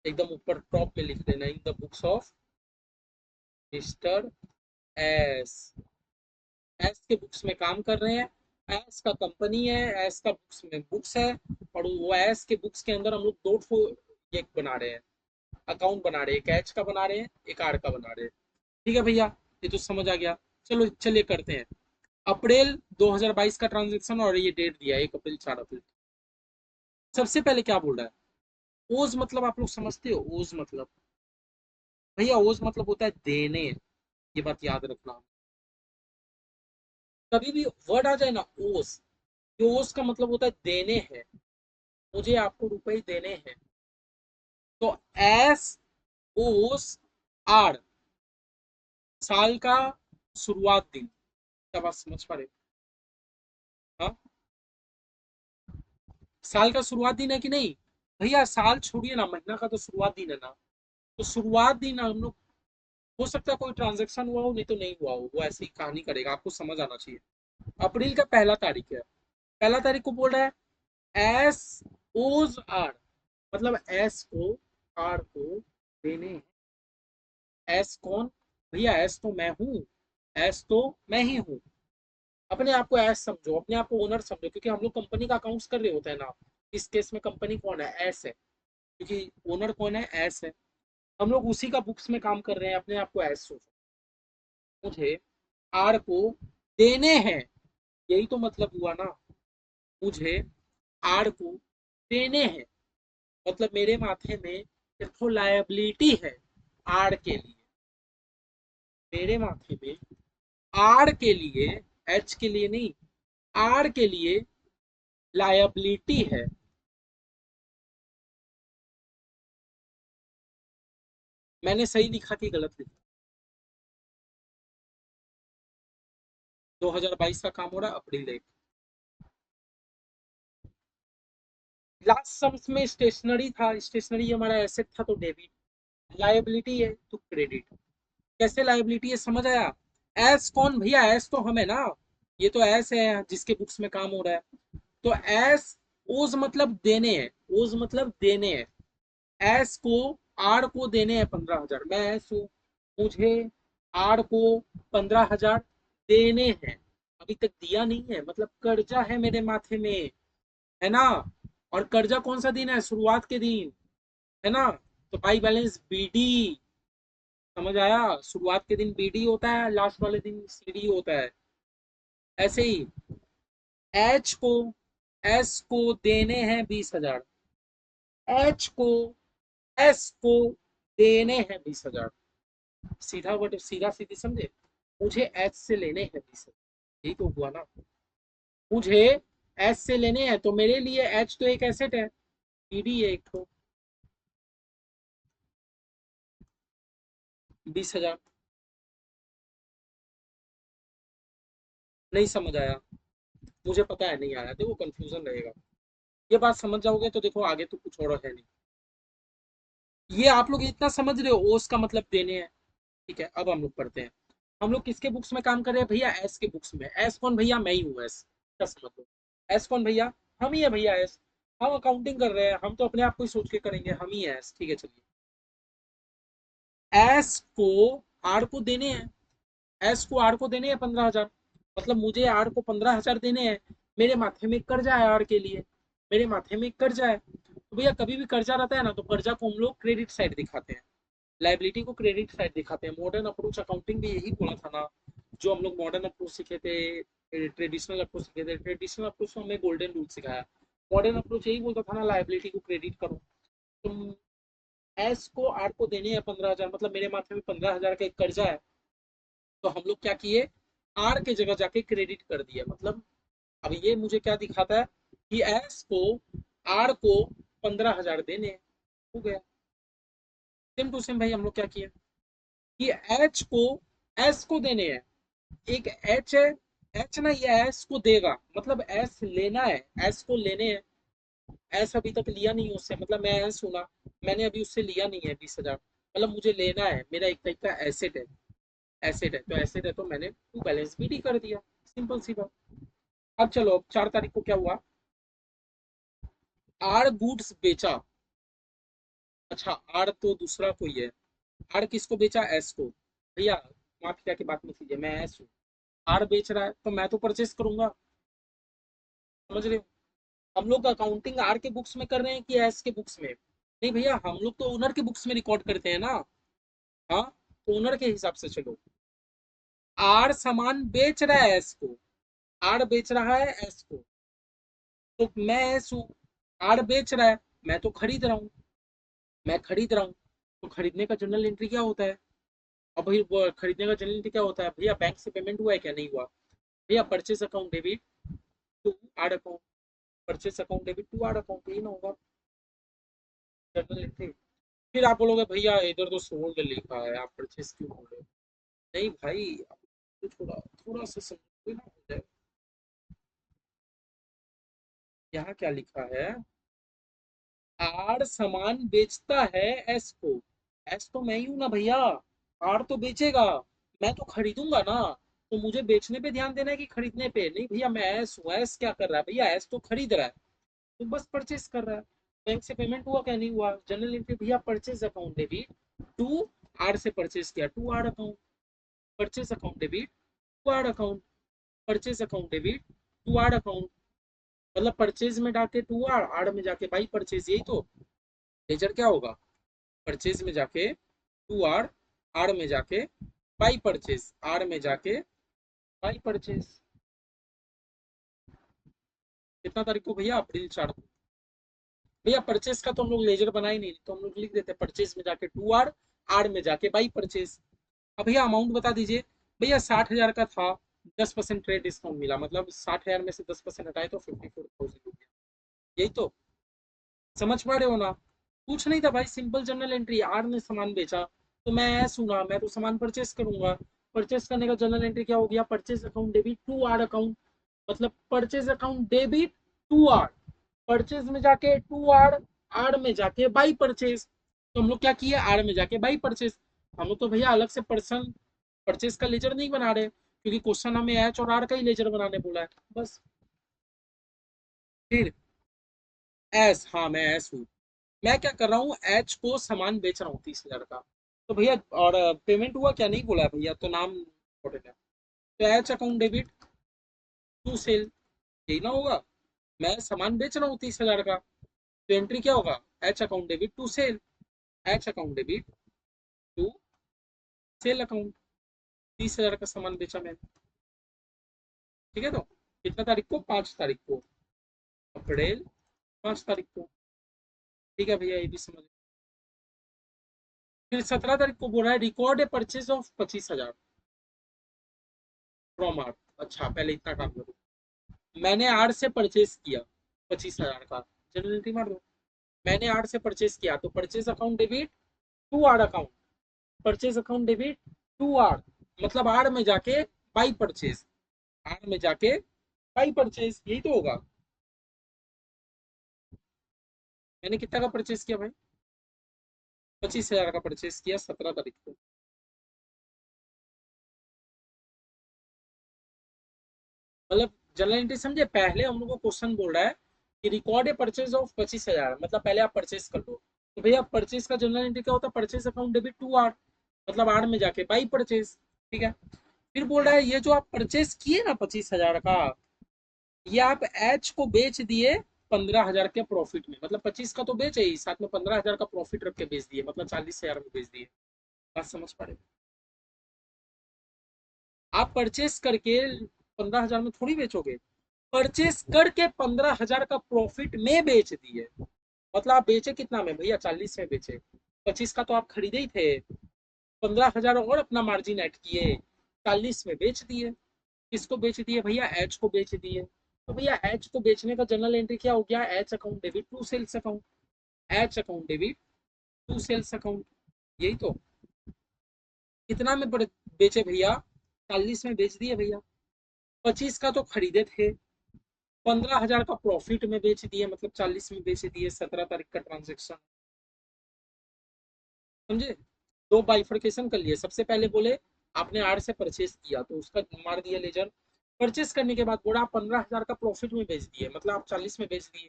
एकदम ऊपर टॉप में लिख देना, इन the books of mister S. S के बुक्स में काम कर रहे हैं। एस का कंपनी है, एस का बुक्स में बुक्स है। और वो एस के बुक्स के अंदर हम लोग दो ठो ये बना रहे हैं, अकाउंट बना रहे हैं। एक एच का बना रहे हैं, एक आर का बना रहे हैं। ठीक है भैया, ये तो समझ आ गया। चलो चलिए करते हैं। अप्रैल 2022 का ट्रांजेक्शन और ये डेट दिया है 1 अप्रैल 4 अप्रैल। सबसे पहले क्या बोल रहा है? ओज मतलब आप लोग समझते हो? ओज मतलब भैया, ओज मतलब होता है देने। ये बात याद रखना। कभी भी वर्ड आ जाए ना ओस, ये ओस का मतलब होता है देने हैं। मुझे आपको रुपए देने हैं। तो एस ओस आर, साल का शुरुआत दिन। क्या बात समझ पा रहे हो? हाँ, साल का शुरुआत दिन है कि नहीं? भैया साल छोड़िए ना, महीना का तो शुरुआत दिन है ना। तो शुरुआत दिन हम लोग, हो सकता है कोई ट्रांजेक्शन हुआ हो, नहीं तो नहीं हुआ हो, वो ऐसे ही कहानी करेगा, आपको समझ आना चाहिए। अप्रैल का पहला तारीख है, पहला तारीख को बोल रहा है एस ओज आर, मतलब एस को आर को देने हैं। एस कौन? भैया एस तो मैं हूँ, एस तो मैं ही हूँ। अपने आप को एस समझो, अपने आप को ओनर समझो, क्योंकि हम लोग कंपनी का अकाउंट्स कर रहे होते हैं ना। इस केस में कंपनी कौन है? एस है, क्योंकि ओनर कौन है? एस है। हम लोग उसी का बुक्स में काम कर रहे हैं, अपने आप को एस सोचो। मुझे आर को देने हैं, यही तो मतलब हुआ ना। मुझे आर को देने हैं, मतलब मेरे माथे में एक तो लायबिलिटी है आर के लिए। मेरे माथे में आर के लिए, एच के लिए नहीं, आर के लिए लायबिलिटी है। मैंने सही लिखा कि गलत लिखा? 2022 का काम हो रहा है, अप्रैल 1। लास्ट सम्स में स्टेशनरी था, स्टेशनरी हमारा एसेट था तो डेबिट, लायबिलिटी है तो क्रेडिट। कैसे लायबिलिटी है, समझ आया? एस कौन भैया? एस तो हम है ना। ये तो एस है जिसके बुक्स में काम हो रहा है। तो एस ओज मतलब देने हैं, ओज मतलब देने हैं। एस को आर को देने हैं 15,000। मैं एस हूँ, मुझे आर को 15,000 देने हैं। अभी तक दिया नहीं है, मतलब कर्जा है मेरे माथे में, है ना। और कर्जा कौन सा दिन है? शुरुआत के दिन, है ना। तो बाई बैलेंस बीडी, समझ आया? शुरुआत के दिन बीडी होता है, लास्ट वाले दिन सीडी होता है। ऐसे ही एच को, एस को देने हैं 20,000। एच को, एस को देने हैं 20,000। सीधा वर्ड, सीधा सीधी समझे। मुझे एच से लेने हैं 20,000, यही तो हुआ ना। मुझे एच से लेने हैं, तो मेरे लिए एच तो एक एसेट है, बीडी है एक तो। 20,000। नहीं समझ आया? मुझे पता है नहीं आया, देखो कंफ्यूजन रहेगा। ये बात समझ जाओगे तो देखो आगे तो कुछ और है नहीं। ये आप लोग इतना समझ रहे हो, ओस का मतलब देने हैं। ठीक है, अब हम लोग पढ़ते हैं। हम लोग किसके बुक्स में काम कर रहे हैं भैया? एस के बुक्स में। एस कौन भैया? मैं ही हूँ एस। क्या समझ लो? एस कौन भैया? हम ही है भैया एस। हम अकाउंटिंग कर रहे हैं, हम तो अपने आप को ही सोच के करेंगे, हम ही है एस। ठीक है चलिए। एस को आर को देने हैं, एस को आर को देने हैं 15,000, मतलब मुझे आर को 15,000 देने हैं। मेरे माथे में कर्जा है आर के लिए, मेरे माथे में कर्जा है। तो भैया कभी भी कर्जा रहता है ना, तो कर्जा को हम लोग क्रेडिट साइड दिखाते हैं, लाइबिलिटी को क्रेडिट साइड दिखाते हैं। मॉडर्न अप्रोच अकाउंटिंग भी यही बोला था ना, जो हम लोग मॉडर्न अप्रोच सीखे थे, ट्रेडिशनल अप्रोच सीखे थे। ट्रेडिशनल अप्रोच में हमें गोल्डन रूल सिखाया, मॉडर्न अप्रोच यही बोलता था ना, लाइबिलिटी को क्रेडिट करो। तुम एस को आर को देने हैं 15,000, मतलब मेरे माथे में 15,000 का एक कर्जा है। तो हम लोग क्या किए? आर के जगह जाके क्रेडिट कर दिया, मतलब अब ये मुझे क्या दिखाता है कि एस को आर को 15,000 देने हैं। हो गया। सेम टू सेम भाई हम लोग क्या किए कि एच को एस को देने हैं। एक एच है, एच ना ये एस को देगा, मतलब एस लेना है, एस को लेने हैं। एस अभी तक लिया नहीं उससे, मतलब मैं एस हूं ना, मैंने अभी उससे लिया नहीं है 20,000, मतलब मुझे लेना है, मेरा एक टाइप का एसेट है। एसेट है तो एसेट है, तो मैंने टू बैलेंस बीडी कर दिया, सिंपल सी बात। अब चलो, अब 4 तारीख को क्या हुआ? आर गुड्स बेचा। अच्छा, आर तो दूसरा कोई है। आर किसको बेचा? एस को। भैया माफिया की बात मत कीजिए, मैं एस हूँ, आर बेच रहा है तो मैं तो परचेस करूंगा। समझ रहे हो? हम लोग अकाउंटिंग आर के बुक्स में कर रहे हैं कि एस के बुक्स में? नहीं भैया, हम लोग तो ओनर के बुक्स में रिकॉर्ड करते हैं ना। हाँ, तो ओनर के हिसाब से चलो। आर सामान बेच रहा है एस को, आर बेच रहा है एस को, तो मैं एस हूँ, आर बेच रहा है, मैं तो खरीद रहा हूँ, मैं खरीद रहा हूँ, तो खरीदने का जनरल एंट्री क्या होता है? अब भाई वो खरीदने का जनरल एंट्री क्या होता है भैया? बैंक से पेमेंट हुआ है क्या? नहीं हुआ भैया, purchase account debit to R account, purchase account debit to R account, यही ना होगा जनरल एंट्री। फिर आप बोलोगे भैया इधर तो सोल्ड लिखा है, आप परचेस क्यों बोल रहे हो? नहीं भाई, आप तो थोड़ा थोड़ा सा समझो ना, हो जाए। यहाँ क्या लिखा है? आर सामान बेचता है एस को, एस तो मैं ही हूं ना भैया, आर तो बेचेगा, मैं तो खरीदूंगा ना, तो मुझे बेचने पे ध्यान देना है कि खरीदने पे? नहीं भैया, मैं एस हूँ, एस क्या कर रहा है भैया? एस तो खरीद रहा है, तो बस परचेस कर रहा है। बैंक से पेमेंट हुआ क्या? नहीं हुआ, जनरल एंट्री भैया purchase account debit to R से परचेज किया, to R account, purchase account debit to R account, purchase account debit to R account, मतलब परचेज में जाके टू आर, आर में जाके बाई परचेज, यही तो लेजर क्या होगा? परचेज में जाके टू आर, आर में जाके बाई परचेज, आर में जाके बाई परचेज। कितना तारीख को भैया? अप्रैल 4 को। भैया परचेज का तो हम लोग लेजर बना ही नहीं, तो हम लोग लिख देते परचेज में जाके टू आर, आर में जाके बाई परचेज। अब भैया अमाउंट बता दीजिए। भैया 60,000 का था, 10% ट्रेड डिस्काउंट मिला, मतलब 60,000 में से 10% हटाए तो 54,000 रुपया, यही तो। समझ पा रहे हो ना? कुछ नहीं था भाई, सिंपल जनरल एंट्री, आर ने सामान बेचा, तो मैं ऐस हूं ना, मैं तो सामान परचेस करूंगा। परचेस करने का जनरल एंट्री क्या हो गया? Purchase account debit to R account, मतलब purchase account debit to R, purchase में जाके टू आर, आर में जाके बाई परचेज, तो हम लोग क्या किए? आर में जाके बाई परचेज। हम लोग तो भैया अलग से पर्सन परचेज का लेजर नहीं बना रहे, क्योंकि क्वेश्चन हमें एच और आर का ही लेजर बनाने बोला है, बस। फिर एस, हाँ मैं एस हूँ, मैं क्या कर रहा हूँ? एच को सामान बेच रहा हूँ 30,000 का, तो भैया और पेमेंट हुआ क्या? नहीं बोला है भैया, तो नाम इम्पोर्टेंट है, तो H account debit to sale, यही ना होगा? मैं सामान बेच रहा हूँ 30,000 का, तो एंट्री क्या होगा? H account debit to sale, H account debit to sale account, 30,000 का सामान बेचा मैंने, ठीक है? तो कितना तारीख को? 5 तारीख को, अप्रैल 5 तारीख को, ठीक है भैया, ये भी समझ। फिर 17 तारीख को बोल रहा है record a purchase of 25,000 from R. अच्छा पहले इतना काम करो, मैंने आर से परचेज किया 25,000 का, जनरलिटी मार दो। मैंने आर से परचेज किया, तो purchase account debit to R account, purchase account debit to R, मतलब आर में जाके बाई परचेज, आर में जाके बाई परचेज, यही तो होगा। मैंने कितना का परचेज किया भाई? 25,000 का परचेज किया 17 तारीख को। मतलब जनरल एंट्री समझे? पहले हम लोग को क्वेश्चन बोल रहा है कि रिकॉर्ड ए परचेज ऑफ 25,000, मतलब पहले आप परचेज कर लो, तो भैया परचेज का जनरल एंट्री क्या होता है? Purchase account debit to R, मतलब आर में जाके बाई परचेज, ठीक है? फिर बोल रहा है ये जो आप परचेज किए ना 25,000 का, ये आप एच को बेच दिए 15,000 के प्रॉफिट में, मतलब 25 का तो बेचे ही, साथ में 15,000 का प्रॉफिट रख के बेच दिए, मतलब 40,000 में बेच दिए। बात समझ पा रहे हो? आप परचेस करके 15,000 में थोड़ी बेचोगे, परचेस करके 15,000 का प्रॉफिट में बेच दिए, मतलब आप बेचे कितना में भैया? 40 में बेचे, 25 का तो आप खरीदे ही थे, 15,000 और अपना मार्जिन ऐड किए, 40 में बेच दिए। किसको बेच दिए भैया? एच को बेच दिए। तो भैया एच को बेचने का जनरल एंट्री क्या हो गया? H account debit to sales account, H account debit to sales account, यही तो। कितना में बेचे भैया? 40 में बेच दिए भैया, 25 का तो खरीदे थे, 15,000 का प्रॉफिट में बेच दिए, मतलब 40 में बेच दिए, 17 तारीख का ट्रांजेक्शन, समझे? दो बाइफर्केशन कर लिए, सबसे पहले बोले आपने आर से परचेज किया तो उसका मार दिया लेजर, परचेज करने के बाद बोला आप 15,000 का प्रॉफिट में बेच दिए, मतलब आप 40 में बेच दिए,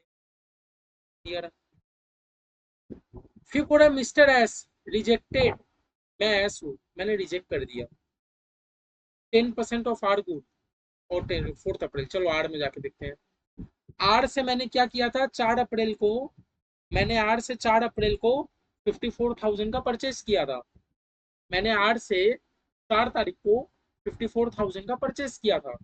क्लियर है? फिर बोला मिस्टर एस रिजेक्टेड, मैं एस हूँ, मैंने रिजेक्ट कर दिया 10% ऑफ आर गुड, और 4 अप्रैल, चलो आर में जाके देखते हैं। आर से मैंने क्या किया था? 4 अप्रैल को, मैंने आर से 4 अप्रैल को 54,000 का परचेज किया था, मैंने आर से 4 तारीख को 54,000 का परचेज किया था,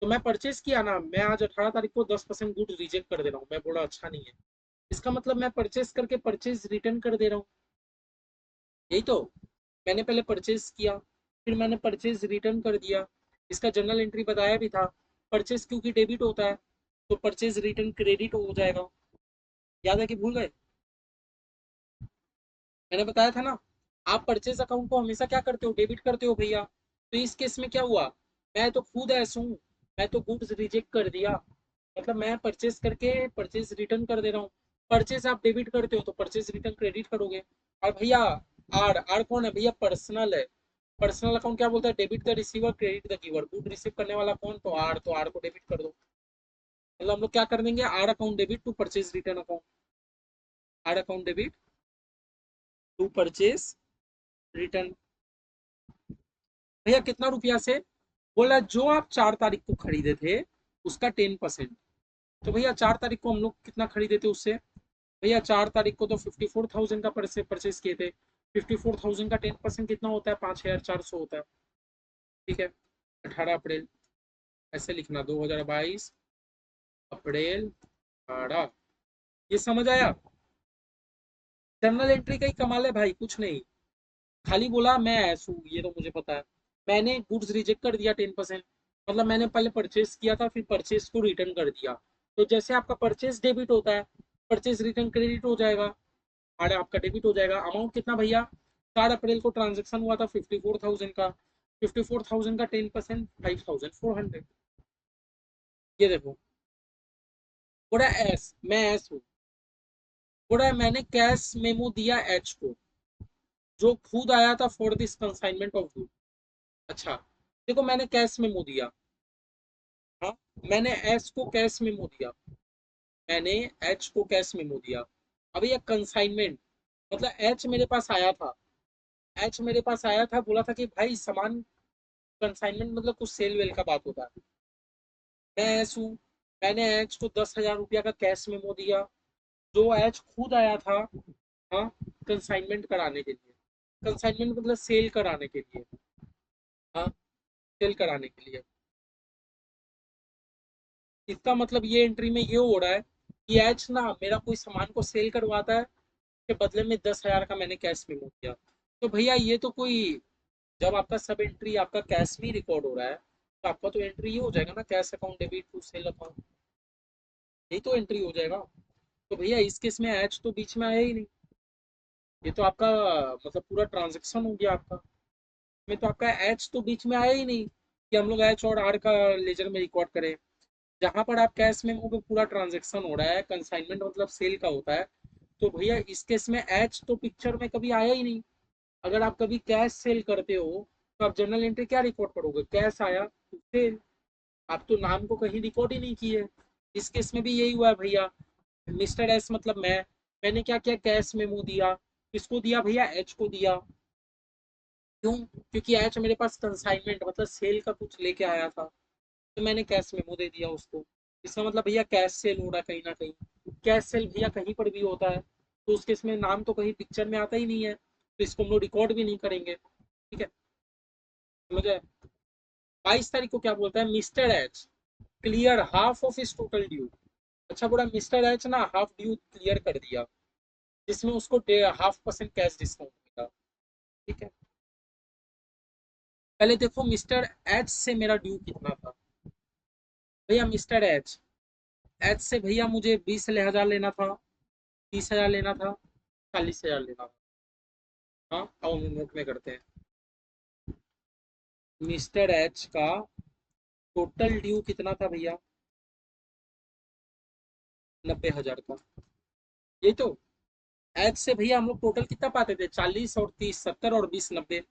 तो मैं परचेज किया ना, मैं आज 18 तारीख को 10% गुड रिजेक्ट कर दे रहा हूँ, मैं बोला अच्छा नहीं है, इसका मतलब मैं परचेज करके परचेज रिटर्न कर दे रहा हूँ। यही तो, मैंने पहले परचेज किया, फिर मैंने परचेज रिटर्न कर दिया। इसका जर्नल एंट्री बताया भी था, परचेज क्योंकि डेबिट होता है तो परचेज रिटर्न क्रेडिट हो जाएगा। याद है कि भूल गए? मैंने बताया था ना, आप परचेज अकाउंट को हमेशा क्या करते हो, डेबिट करते हो भैया। तो इस केस में क्या हुआ, मैं तो खुद ऐसा हूँ, मैं तो गुड्स रिजेक्ट कर दिया, मतलब मैं परचेज करके परचेज रिटर्न कर दे रहा हूँ। परचेज आप डेबिट करते हो तो परचेज रिटर्न क्रेडिट करोगे। और भैया आर आर कौन है भैया, पर्सनल है। पर्सनल अकाउंट क्या बोलता है, debit the receiver credit the giver, good receive करने वाला कौन, तो आर को डेबिट कर दो। मतलब हम लोग क्या कर देंगे, R account debit to purchase return account, R account debit to purchase return. भैया कितना रुपया से, बोला जो आप 4 तारीख को खरीदे थे उसका 10%। तो भैया 4 तारीख को हम लोग कितना खरीदे थे उससे, भैया 4 तारीख को तो 54,000 का परचेज किए थे। 54,000 का 10% कितना होता है, 5,400 होता है। ठीक है, 18 अप्रैल, ऐसे लिखना 2022 अप्रैल 18। ये समझ आया? जर्नल एंट्री का ही कमाल है भाई, कुछ नहीं। खाली बोला मैं ऐसा हूँ, ये तो मुझे पता है। मैंने गुड्स रिजेक्ट कर दिया 10%, मतलब मैंने पहले परचेज किया था फिर परचेज को रिटर्न कर दिया। तो जैसे आपका परचेज डेबिट होता है, परचेज रिटर्न क्रेडिट हो जाएगा, और आपका डेबिट हो जाएगा। अमाउंट कितना भैया, 4 अप्रैल को ट्रांजेक्शन हुआ था 54,000 का, 54,000 का 10% 5,400। ये देखो, बोला एस, मैं एस हूँ, बोला मैंने कैश मेमो दिया एच को, जो खुद आया था for this consignment of good. अच्छा, देखो मैंने कैश मेमो दिया, हाँ, मैंने एच को कैश मेमो दिया, मैंने एच को कैश मेमो दिया। अब ये कंसाइनमेंट, मतलब एच मेरे पास आया था, एच मेरे पास आया था, बोला था कि भाई सामान कंसाइनमेंट मतलब कुछ सेल वेल का बात होता है। मैं एच हूँ, मैंने एच को 10,000 रुपया का कैश मेमो दिया, जो एच खुद आया था, हाँ, कंसाइनमेंट कराने के लिए। कंसाइनमेंट मतलब सेल कराने के लिए, हाँ, सेल कराने के लिए। इसका मतलब ये एंट्री में ये हो रहा है कि एच ना मेरा कोई सामान को सेल करवाता है, के बदले में 10,000 का मैंने कैश मेमो किया। तो भैया ये तो कोई, जब आपका सब एंट्री आपका कैश में रिकॉर्ड हो रहा है तो आपका तो एंट्री ये हो जाएगा ना, cash account debit to sale account, यही तो एंट्री हो जाएगा। तो भैया इस केस में एच तो बीच में आया ही नहीं, ये तो आपका मतलब पूरा ट्रांजेक्शन हो गया आपका। में तो आपका एच तो बीच में आया ही नहीं कि हम लोग एच और आर का लेजर में रिकॉर्ड करें। जहां पर आप कैश में वो पूरा ट्रांजेक्शन हो रहा है, कंसाइनमेंट मतलब सेल का होता है, तो भैया इस केस में एच तो पिक्चर में कभी आया ही नहीं। अगर आप कभी कैश सेल करते हो तो आप जर्नल एंट्री क्या रिकॉर्ड करोगे, कैश आया तो सेल, आप तो नाम को कहीं रिकॉर्ड ही नहीं किए। इस केस में भी यही हुआ है भैया। मिस्टर एस मतलब मैंने क्या किया, कैश मेमो दिया, किसको दिया भैया, एच को दिया। क्यों, क्योंकि एच मेरे पास कंसाइनमेंट मतलब सेल का कुछ लेके आया था, तो मैंने कैश मेमो दे दिया उसको। इसका मतलब भैया कैश सेल हो रहा है कहीं ना कहीं, कैश सेल भैया कहीं पर भी होता है, तो उसके इसमें नाम तो कहीं पिक्चर में आता ही नहीं है, तो इसको हम लोग रिकॉर्ड भी नहीं करेंगे। ठीक है, मुझे 22 तारीख को क्या बोलता है, mister H clear half of इस टोटल ड्यू। अच्छा, बोला मिस्टर एच ना हाफ ड्यू क्लियर कर दिया, जिसमें उसको 0.5% कैश डिस्काउंट मिला। ठीक है, पहले देखो मिस्टर एच से मेरा ड्यू कितना था। भैया मिस्टर एच, एच से भैया मुझे 20,000 लेना था, 30,000 लेना था, 40,000 लेना था। हाँ, आओ हम नोट में करते हैं। मिस्टर एच का टोटल ड्यू कितना था भैया, 90,000 का। यही तो, एच से भैया हम लोग टोटल कितना पाते थे, 40 और 30 70 और 20 90।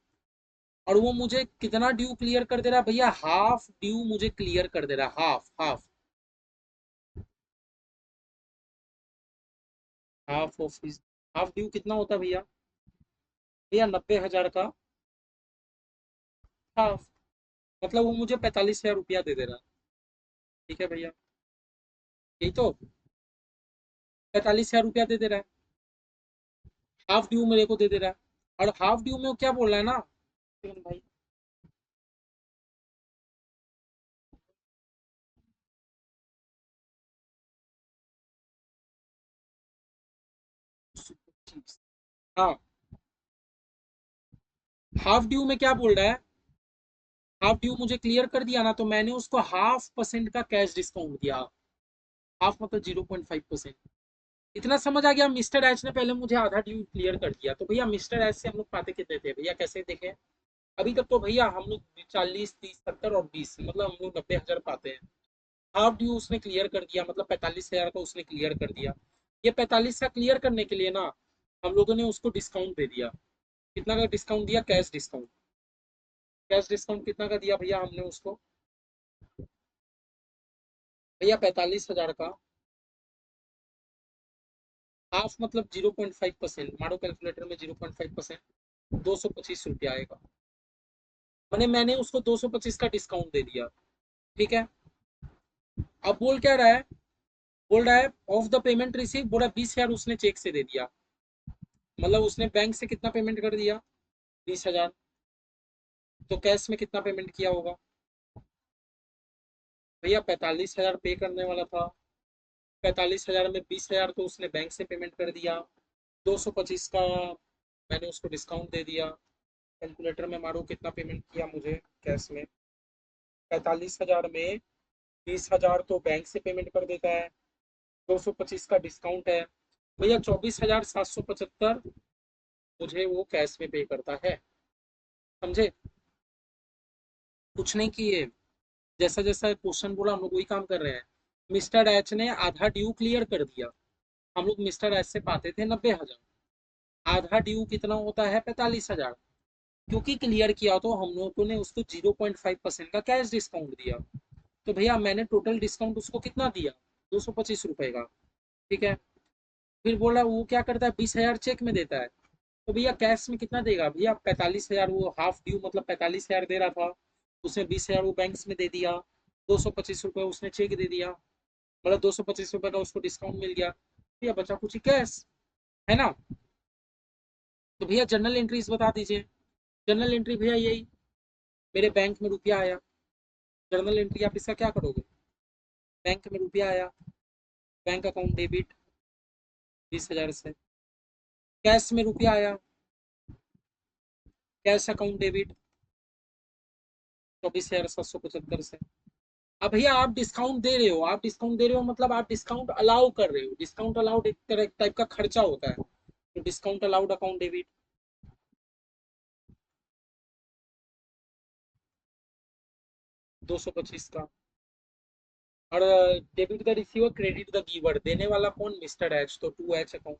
और वो मुझे कितना ड्यू क्लियर कर दे रहा है भैया, हाफ ड्यू मुझे क्लियर कर दे रहा है, half half half of his. Half due कितना होता है भैया, भैया 90,000 का हाफ, मतलब वो मुझे 45,000 रुपया दे दे रहा है। ठीक है भैया, यही तो, 45,000 रुपया दे दे रहा है, हाफ ड्यू मेरे को दे दे रहा है। और हाफ ड्यू में वो क्या बोल रहा है ना, भाई हाँ, हाफ ड्यू में क्या बोल रहा है, हाफ ड्यू मुझे क्लियर कर दिया ना, तो मैंने उसको 0.5% का कैश डिस्काउंट दिया। हाफ मतलब 0.5%। इतना समझ आ गया। मिस्टर एच ने पहले मुझे आधा ड्यू क्लियर कर दिया, तो भैया मिस्टर एच से हम लोग पाते कितने थे भैया, कैसे देखें। अभी तक तो भैया हम लोग 40, 30, 70 और 20 मतलब हम लोग 90,000 पाते हैं। हाफ ड्यू उसने क्लियर कर दिया, मतलब 45,000 का उसने क्लियर कर दिया। ये 45 का क्लियर करने के लिए ना हम लोगों ने उसको डिस्काउंट दे दिया। कितना का डिस्काउंट दिया, कैश डिस्काउंट। कैश डिस्काउंट कितना का दिया भैया हमने उसको, भैया 45,000 का हाफ मतलब 0.5%, मारो कैलकुलेटर में 0.5%, 225 रुपया आएगा। मैंने उसको 225 का डिस्काउंट दे दिया। ठीक है। अब बोल क्या रहा है, बोल रहा है ऑफ द पेमेंट रिसीव, बोला 20,000 उसने चेक से दे दिया। मतलब उसने बैंक से कितना पेमेंट कर दिया, 20,000। तो कैश में कितना पेमेंट किया होगा भैया, 45,000 पे करने वाला था। 45,000 में 20,000 तो उसने बैंक से पेमेंट कर दिया। 225 का मैंने उसको डिस्काउंट दे दिया। कैलकुलेटर में मारो कितना पेमेंट किया मुझे कैश में। 45,000 में 20,000 तो बैंक से पेमेंट कर देता है, 225 का डिस्काउंट है, भैया 24,775 मुझे वो कैश में पे करता है। समझे, कुछ नहीं किए, जैसा जैसा क्वेश्चन बोला हम लोग वही काम कर रहे हैं। मिस्टर एच ने आधा ड्यू क्लियर कर दिया। हम लोग मिस्टर एच से पाते थे 90,000, आधा ड्यू कितना होता है 45,000। क्योंकि क्लियर किया तो हम लोगों ने उसको 0.5% का कैश डिस्काउंट दिया। तो भैया मैंने टोटल डिस्काउंट उसको कितना दिया, 225 रुपए का। ठीक है। फिर बोला वो क्या करता है, 20,000 चेक में देता है। तो भैया कैश में कितना देगा भैया, 45,000 वो हाफ ड्यू मतलब 45,000 दे रहा था, उसने 20,000 वो बैंक में दे दिया, 225 रुपये उसने चेक दे दिया, मतलब 225 रुपये का उसको डिस्काउंट मिल गया। भैया बचा कुछ ही कैश, है ना। तो भैया जनरल एंट्रीज बता दीजिए। जनरल एंट्री भैया यही, मेरे बैंक में रुपया आया। जर्नल एंट्री आप इसका क्या करोगे, बैंक में रुपया आया, बैंक अकाउंट डेबिट 20,000 से, कैश में रुपया आया, कैश अकाउंट डेबिट 24,775 से। अब भैया आप डिस्काउंट दे रहे हो, आप डिस्काउंट दे रहे हो मतलब आप डिस्काउंट अलाउ कर रहे हो। डिस्काउंट अलाउड एक तरह टाइप का खर्चा होता है, तो डिस्काउंट अलाउड अकाउंट डेबिट 225 का। और debit the receiver credit the giver, देने वाला कौन, मिस्टर एच, तो 2H अकाउंट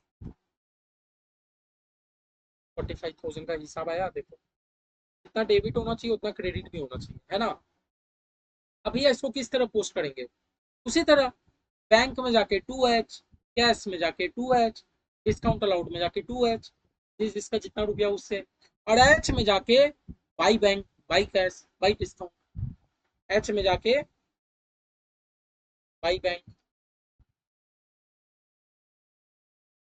45,000 का हिसाब आया। देखो जितना डेबिट होना चाहिए उतना क्रेडिट भी होना चाहिए, है ना। अब भैया इसको किस तरह पोस्ट करेंगे, उसी तरह बैंक में जाके 2H, कैश में जाके 2H, डिस्काउंट अलाउड में जाके 2H, जिसका जितना रुपया उससे, और एच में जाके by bank, by cash, by discount. H में जाके by bank,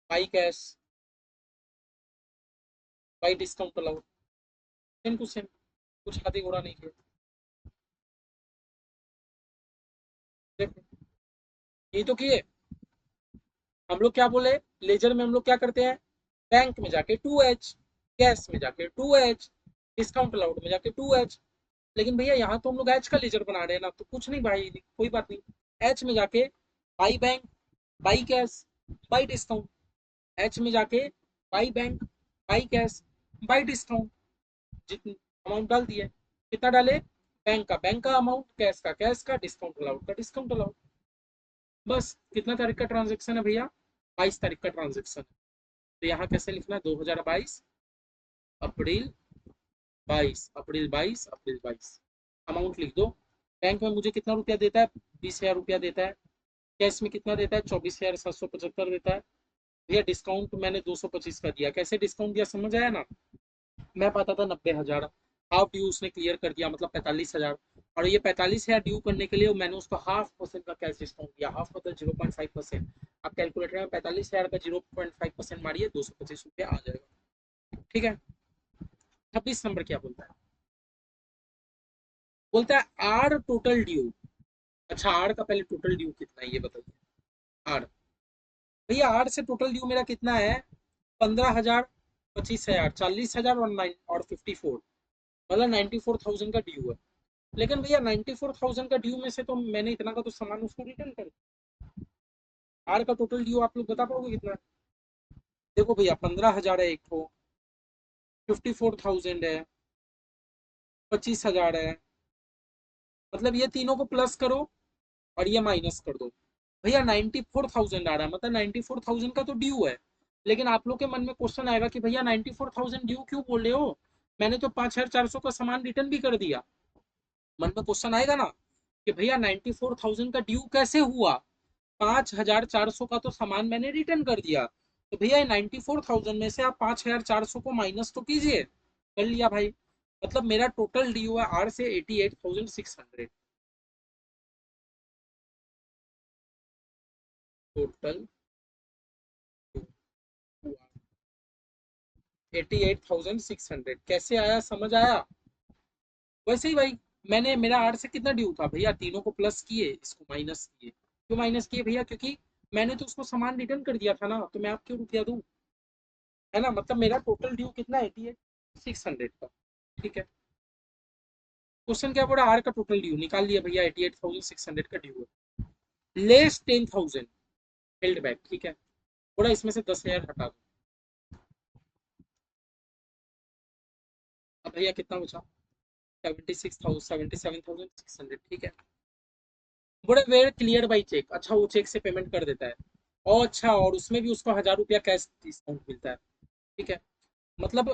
by cash, by discount allowed. Same to same, कुछ हाथी घोड़ा नहीं किया। देखो ये तो किए। हम लोग क्या बोले, लेजर में हम लोग क्या करते हैं, बैंक में जाके 2H, कैश में जाके 2H, डिस्काउंट अलाउड में जाके 2H। लेकिन भैया यहाँ तो हम लोग एच का लेजर बना रहे हैं ना, तो कुछ नहीं भाई, कोई बात नहीं। एच में जाके by bank, by cash, by discount. H में जाके by bank, by cash, by discount. जितनी अमाउंट डाल दिए, कितना डाले, बैंक का अमाउंट, कैश का कैश का, डिस्काउंट अलाउड का डिस्काउंट अलाउड। बस कितना तारीख का ट्रांजेक्शन है भैया, 22 तारीख का ट्रांजेक्शन। तो यहाँ कैसे लिखना है, 2022 अप्रैल 22, अप्रैल 22 अमाउंट लिख दो। बैंक में मुझे कितना रुपया देता है, 20,000 रुपया देता है। कैश में कितना देता है, 24,775 देता है। भैया डिस्काउंट मैंने 225 का दिया, कैसे डिस्काउंट दिया समझ आया ना। मैं पाता था 90,000, हाफ ड्यू उसने क्लियर कर दिया मतलब 45,000। और ये 45,000 ड्यू करने के लिए मैंने उसको 0.5% का कैश डिस्काउंट दिया, हाफ मतलब 0.5%। आप कैलकुलेटर में 45,000 का 0.5% मारिए, 225 रुपया आ जाएगा। ठीक है। 26 नंबर क्या बोलता है, बोलता है आर टोटल ड्यू। अच्छा आर का पहले टोटल ड्यू कितना है ये बताइए। आर, भैया आर से टोटल ड्यू मेरा कितना है, 15,000। 25,000, 40,000 और 54, मतलब 94,000 का ड्यू है। लेकिन भैया 94,000 का ड्यू में से तो मैंने इतना का तो सामान उसको रिटर्न कर दिया। आर का टोटल ड्यू आप लोग बता पाओगे कितना है? देखो भैया 15,000 है एक तो, 54,000 है, 25,000 है, मतलब ये तीनों को प्लस करो और ये माइनस कर दो। भैया 94,000 आ रहा है, मतलब 94,000 का तो ड्यू है। लेकिन आप लोग के मन में क्वेश्चन आएगा कि भैया 94,000 ड्यू क्यों बोल रहे हो, मैंने तो 5,400 का सामान रिटर्न भी कर दिया। मन में क्वेश्चन आएगा ना कि भैया 94,000 का ड्यू कैसे हुआ, 5,400 का तो सामान मैंने रिटर्न कर दिया। तो भैया 94,000 में से आप 5,400 को माइनस तो कीजिए। कर लिया भाई, मतलब मेरा टोटल ड्यू है आर से 88,600। टोटल 88,600 कैसे आया, समझ आया? वैसे ही भाई, मैंने मेरा आर से कितना ड्यू था भैया, तीनों को प्लस किए, इसको माइनस किए। क्यों माइनस किए भैया, क्योंकि मैंने तो उसको सामान रिटर्न कर दिया था ना, तो मैं आप क्यों रुपया दूं, है ना? मतलब मेरा टोटल ड्यू कितना है, 88,600 का। ठीक है, क्वेश्चन क्या बोला, आर का टोटल ड्यू निकाल लिया भैया, 88,600 का ड्यू है, लेस 10,000 हेल्ड बैक। ठीक है, बोला इसमें से 10,000 हटा दो। अब भैया कितना बचा, 77,600। ठीक है, बड़े वेर क्लियर बाई चेक, अच्छा वो चेक से पेमेंट कर देता है। और अच्छा, और उसमें भी उसको 1,000 रुपया कैश डिस्काउंट मिलता है। ठीक है, मतलब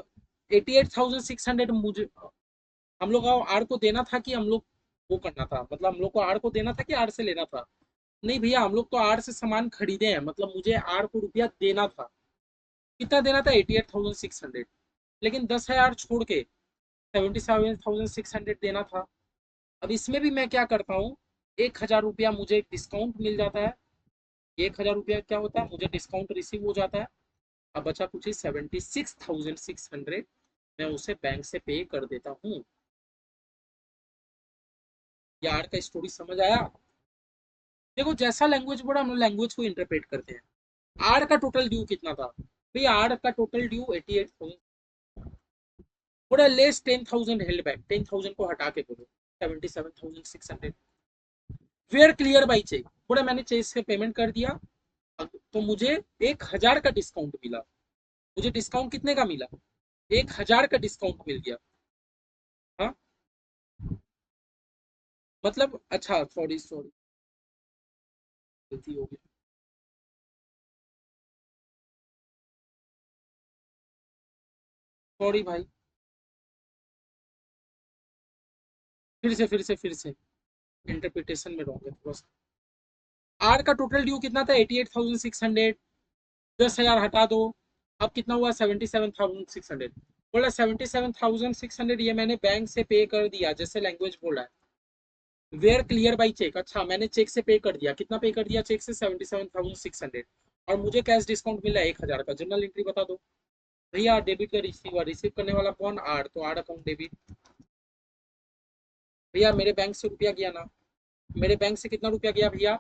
88,600 मुझे, हम लोग को आर को देना था कि हम लोग वो करना था, मतलब हम लोग को आर को देना था कि आर से लेना था? नहीं भैया, हम लोग तो आर से सामान खरीदे हैं, मतलब मुझे आर को रुपया देना था। कितना देना था, 88,600। लेकिन 10,000 छोड़ के 77,600 देना था। अब इसमें भी मैं क्या करता हूँ, 1,000 रुपया मुझे डिस्काउंट मिल जाता है। 1,000 रुपया क्या होता है, मुझे डिस्काउंट रिसीव हो जाता है। अब बचा कुछ ही 76,600, मैं उसे बैंक से पे कर देता हूँ। यार का स्टोरी समझ आया? देखो जैसा लैंग्वेज बोला, हम लोग लैंग्वेज को इंटरप्रेट करते हैं। आर का टोटल ड्यू कितना था भैया, आर का टोटल ड्यू 88,000, थोड़ा लेस 10,000 हेल्ड बैक, 10,000 को हटा के बोलो 77,600। वेयर क्लियर बाई चेक, थोड़ा मैंने चेक से पेमेंट कर दिया, तो मुझे 1,000 का डिस्काउंट मिला। मुझे डिस्काउंट कितने का मिला, 1,000 का डिस्काउंट मिल गया। हाँ, मतलब अच्छा, सॉरी सॉरी, गलती हो गई। सॉरी भाई, फिर से इंटरप्रिटेशन में रहोगे थोड़ा सा। आर का टोटल ड्यू कितना था, 88,600, 10,000 हटा दो। अब कितना हुआ, 77,600। बोला 77,600 ये मैंने बैंक से पे कर दिया, जैसे लैंग्वेज बोला है। वेयर क्लियर बाई चेक, अच्छा मैंने चेक से पे कर दिया, कितना पे कर दिया चेक से, 77,600। और मुझे कैश डिस्काउंट मिला 1,000 का, जनरल एंट्री बता दो भैया। डेबिट का रिसीवर, रिसीव करने वाला कौन, आर, तो आर अकाउंट डेबिट। भैया मेरे बैंक से रुपया गया ना, मेरे बैंक से कितना रुपया गया भैया,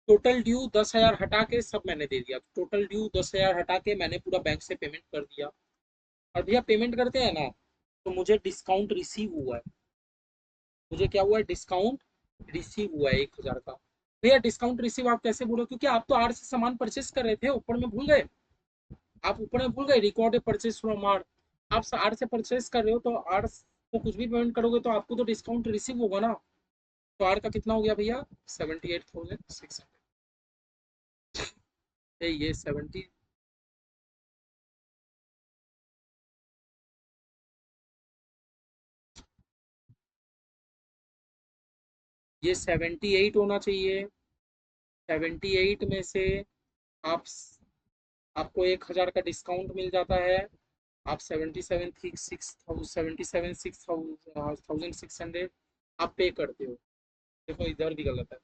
टोटल ड्यू 10,000 हटा के सब मैंने दे दिया, टोटल ड्यू 10,000 हटा के मैंने पूरा बैंक से पेमेंट कर दिया। और भैया पेमेंट करते हैं ना, तो मुझे डिस्काउंट रिसीव हुआ है, मुझे क्या हुआ है, डिस्काउंट रिसीव हुआ है 1,000 का। भैया डिस्काउंट रिसीव आप कैसे बोलो, क्योंकि आप तो आर से सामान परचेस कर रहे थे, ऊपर में भूल गए, आप ऊपर में भूल गए, रिकॉर्ड परचेस फ्रॉम आर। आप आर से परचेस कर रहे हो, तो आर को कुछ भी पेमेंट करोगे तो आपको तो डिस्काउंट रिसीव होगा ना। तो आर का कितना हो गया भैया, 78,600। ये 70, ये 78 होना चाहिए। 78 में से आप, आपको 1,000 का डिस्काउंट मिल जाता है। आप 77,600 आप पे करते हो। देखो इधर भी गलत है,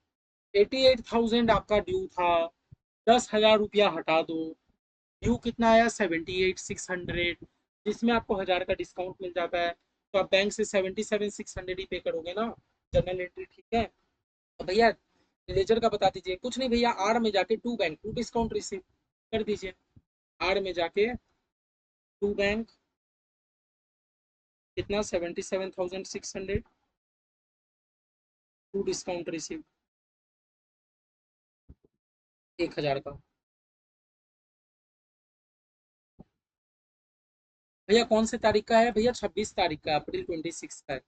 88,000 आपका ड्यू था, 10,000 रुपया हटा दो, ड्यू कितना आया, 78,600, जिसमें आपको 1,000 का डिस्काउंट मिल जाता है। तो आप बैंक से 77,600 ही पे करोगे ना, जनरल एंट्री। ठीक है, तो भैया लेजर का बता दीजिए। कुछ नहीं भैया, आर में जाके to bank to discount received कर दीजिए, आर में जाके टू बैंक कितना 77,600। टू डिस्काउंट रिसीव 1,000 का। भैया कौन से तारीख का है भैया? 26 तारीख का, अप्रैल 26 का है।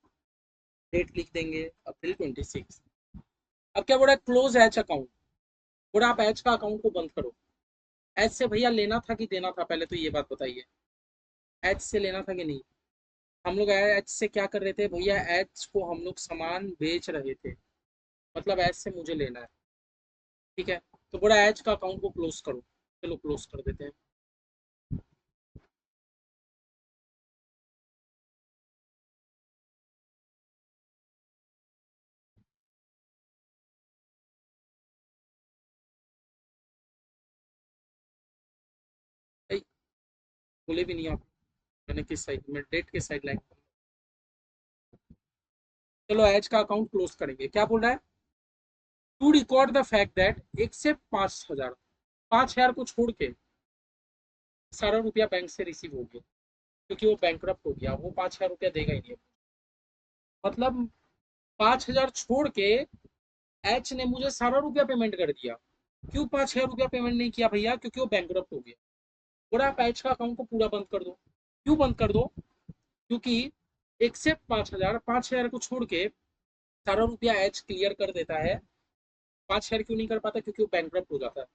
डेट लिख देंगे अप्रैल 26। अब क्या बोला? Close H account. बोला आप एच का अकाउंट को बंद करो। एच से भैया लेना था कि देना था, पहले तो ये बात बताइए। एच से लेना था कि नहीं? हम लोग एच से क्या कर रहे थे भैया? एच को हम लोग सामान बेच रहे थे, मतलब एच से मुझे लेना है। ठीक है, तो बोला एच का अकाउंट को क्लोज करो। चलो क्लोज कर देते हैं। भाई बोले भी नहीं आप। मैंने किस साइड में डेट किस साइड लाइन? चलो एच का अकाउंट क्लोज करेंगे। क्या बोल रहा है? To record the fact that except 5,000, 5,000 को छोड़ के सारा रुपया बैंक से रिसीव हो गया, क्योंकि वो बैंकरप्ट हो गया, वो 5,000 रुपया देगा ही नहीं। मतलब 5,000 छोड़ के एच ने मुझे सारा रुपया पेमेंट कर दिया। क्यों 5,000 रुपया पेमेंट नहीं किया भैया? क्योंकि वो बैंकरप्ट हो गया। बोला आप एच का अकाउंट को पूरा बंद कर दो। क्यों बंद कर दो? क्योंकि एक्सेप्ट 5,000, 5,000 को छोड़ के सारा रुपया एच क्लियर कर देता है। 5,000 क्यों नहीं कर पाता? क्योंकि वो बैंकरप्ट हो जाता है।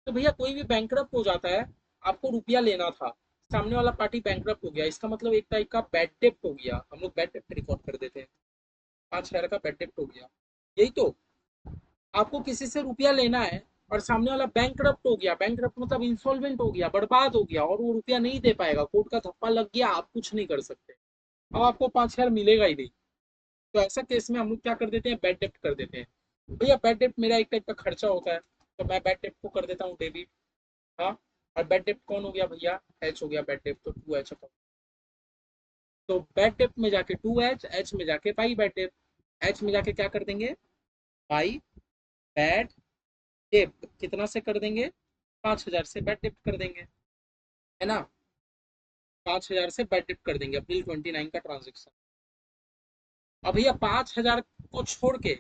तो भैया कोई भी बैंकरप्ट हो जाता है, आपको रुपया लेना था, सामने वाला पार्टी बैंकरप्ट हो गया, इसका मतलब एक टाइप का बैड डेप्ट हो गया। हम लोग बैड डेप्ट रिकॉर्ड कर देते हैं। 5,000 का बैड डेप्ट हो गया। यही तो, आपको किसी से रुपया लेना है और सामने वाला बैंकरप्ट हो गया। बैंकरप्ट मतलब इंसॉल्वेंट हो गया, बर्बाद हो गया, और वो रुपया नहीं दे पाएगा, कोर्ट का धप्पा लग गया, आप कुछ नहीं कर सकते। अब आपको 5,000 मिलेगा ही नहीं। तो ऐसा केस में हम लोग क्या कर देते हैं? बैड डेप्ट कर देते हैं। भैया बैड डेप्ट मेरा एक टाइप का खर्चा होता है, तो मैं बैड डेप्ट को कर देता हूँ डेबिट। हाँ, और बैड डेप्ट कौन हो गया भैया? एच हो गया बैड डेप्ट, तो टू एच अकाउंट। तो बैड डेप्ट में जाके टू एच, एच में जाके बाई बैड डेप्ट। एच में जाके क्या कर देंगे? बाई बैड डेप्ट। कितना से कर देंगे? 5,000 से बैड डेप्ट कर देंगे, है ना? 5,000 से बैड डेप्ट कर देंगे, अप्रैल 29 का ट्रांजेक्शन। अब भैया 5,000 को छोड़ के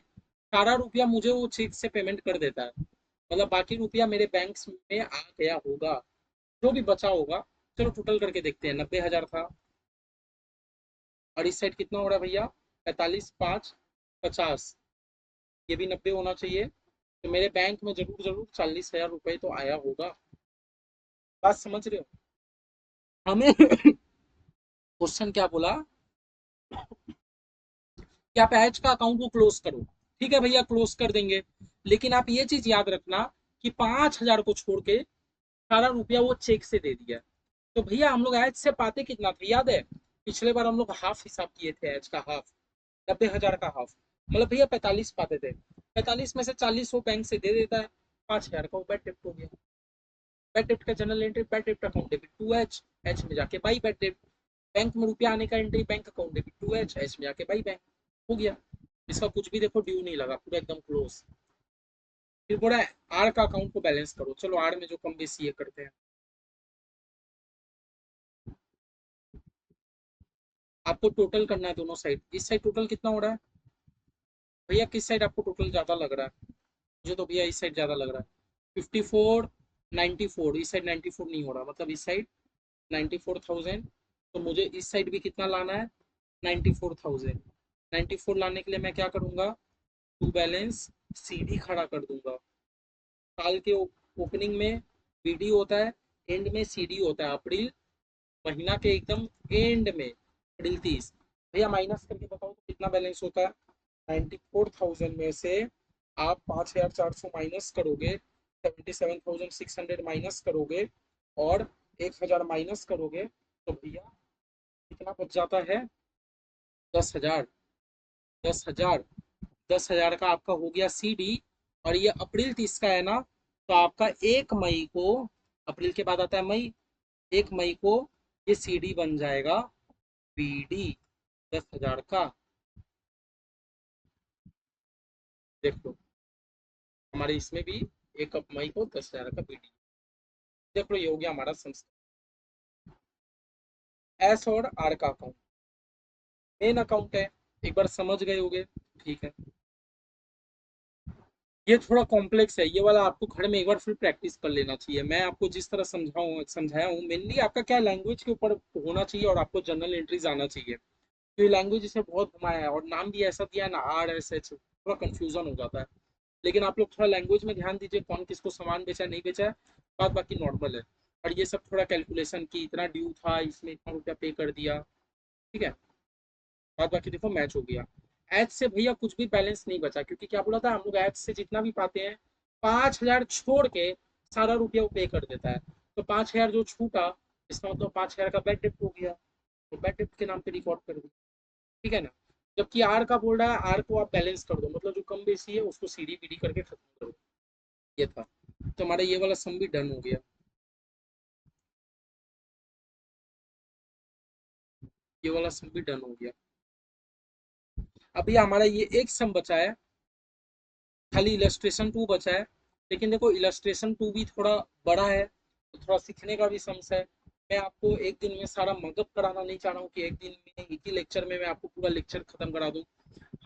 सारा रुपया मुझे वो चेक से पेमेंट कर देता है। मतलब बाकी रुपया मेरे बैंक में आ गया होगा, जो भी बचा होगा। चलो टोटल करके देखते हैं। 90,000 था, और इस साइड कितना हो रहा है भैया? 45, 5, 50। ये भी 90 होना चाहिए। तो मेरे बैंक में जरूर जरूर 40,000 रुपए तो आया होगा। बात समझ रहे हो? हमें क्वेश्चन क्या बोला कि आप एच का अकाउंट को क्लोज करो। ठीक है भैया, क्लोज कर देंगे। लेकिन आप ये चीज याद रखना कि 5,000 को छोड़ के सारा रुपया वो चेक से दे दिया। तो भैया हम लोग एच से पाते कितना थे याद है? पिछले बार हम लोग हाफ हिसाब किए थे एच का, हाफ। 90,000 का हाफ, मतलब भैया 45 पाते थे। 45 में से 40 वो बैंक से दे देता है। 5,000 का वो बैड डेप्ट हो गया। बैड डेप्ट का जनरल एंट्री बैड डेप्ट account debit to H. H में जाके बाई बैड डेप्ट। बैंक में रुपया आने का entry bank account debit to H, H में जाके बाई बैंक। हो गया। इसका कुछ भी देखो ड्यू नहीं लगा, पूरा एकदम क्लोज। फिर बोला आर का अकाउंट को बैलेंस करो। चलो आर में जो कम बेसी ये करते हैं। आपको टोटल करना है दोनों साइड। इस साइड टोटल कितना हो रहा है भैया? किस साइड आपको टोटल ज्यादा लग रहा है? मुझे तो भैया इस साइड ज्यादा लग रहा है। 54, 94। इस साइड 94 नहीं हो रहा, मतलब इस साइड 94,000। तो मुझे इस साइड भी कितना लाना है? 94,000। 94 लाने के लिए मैं क्या करूंगा? टू बैलेंस सीडी खड़ा कर दूंगा। साल के ओपनिंग में बीडी होता है, एंड में सीडी होता है। अप्रैल महीना के एकदम एंड में, अप्रैल 30। भैया माइनस करके बताओ तो कितना बैलेंस होता है? 94,000 में से आप 5,400 माइनस करोगे, 77,600 माइनस करोगे, और 1,000 माइनस करोगे, तो भैया कितना बच जाता है? 10,000। 10,000। 10,000 का आपका हो गया सीडी। और ये अप्रैल 30 का है ना, तो आपका 1 मई को, अप्रैल के बाद आता है मई, 1 मई को ये सीडी बन जाएगा बीडी 10,000 का। देख लो, हमारे इसमें भी 1 मई को 10,000 का बीडी। देख लो, ये हो गया हमारा संस्था। एस और आर का अकाउंट मेन अकाउंट है। एक बार समझ गए होगे, ठीक है। ये थोड़ा कॉम्प्लेक्स है, ये वाला आपको घर में एक बार फिर प्रैक्टिस कर लेना चाहिए। मैं आपको जिस तरह समझाया हूँ, मेनली आपका क्या लैंग्वेज के ऊपर होना चाहिए और आपको जनरल एंट्रीज आना चाहिए। तो ये लैंग्वेज इसे बहुत घुमाया है और नाम भी ऐसा दिया है ना, आर एस एच, थोड़ा कंफ्यूजन हो जाता है। लेकिन आप लोग थोड़ा लैंग्वेज में ध्यान दीजिए, कौन किसको सामान बेचा नहीं बेचा है, बात बाकी नॉर्मल है। और ये सब थोड़ा कैलकुलेशन की, इतना ड्यू था, इसमें इतना रुपया पे कर दिया, ठीक है। बाद बाकी देखो मैच हो गया। एच से भैया कुछ भी बैलेंस नहीं बचा, क्योंकि क्या बोला था हम लोग, एच से जितना भी पाते हैं 5,000 छोड़ के सारा रुपया वो पे कर देता है। तो 5,000 जो छूटा, इसका मतलब 5,000 का बैड डेप्ट हो गया, तो बैड डेप्ट के नाम पे रिकॉर्ड कर दिया, ठीक है ना। जबकि आर का बोल रहा है, आर को आप बैलेंस कर दो, मतलब जो कम बेसी है उसको सीधी पीढ़ी करके खत्म करो। ये था, तो हमारा ये वाला सम भी डन हो गया। ये वाला सम भी डन हो गया। अभी हमारा ये एक सम बचा है, खाली इलस्ट्रेशन टू बचा है। लेकिन देखो इलस्ट्रेशन टू भी थोड़ा बड़ा है, तो थोड़ा सीखने का भी सम्स है। मैं आपको एक दिन में सारा मगअप कराना नहीं चाह रहा हूँ कि एक दिन में एक ही लेक्चर में मैं आपको पूरा लेक्चर खत्म करा दूँ।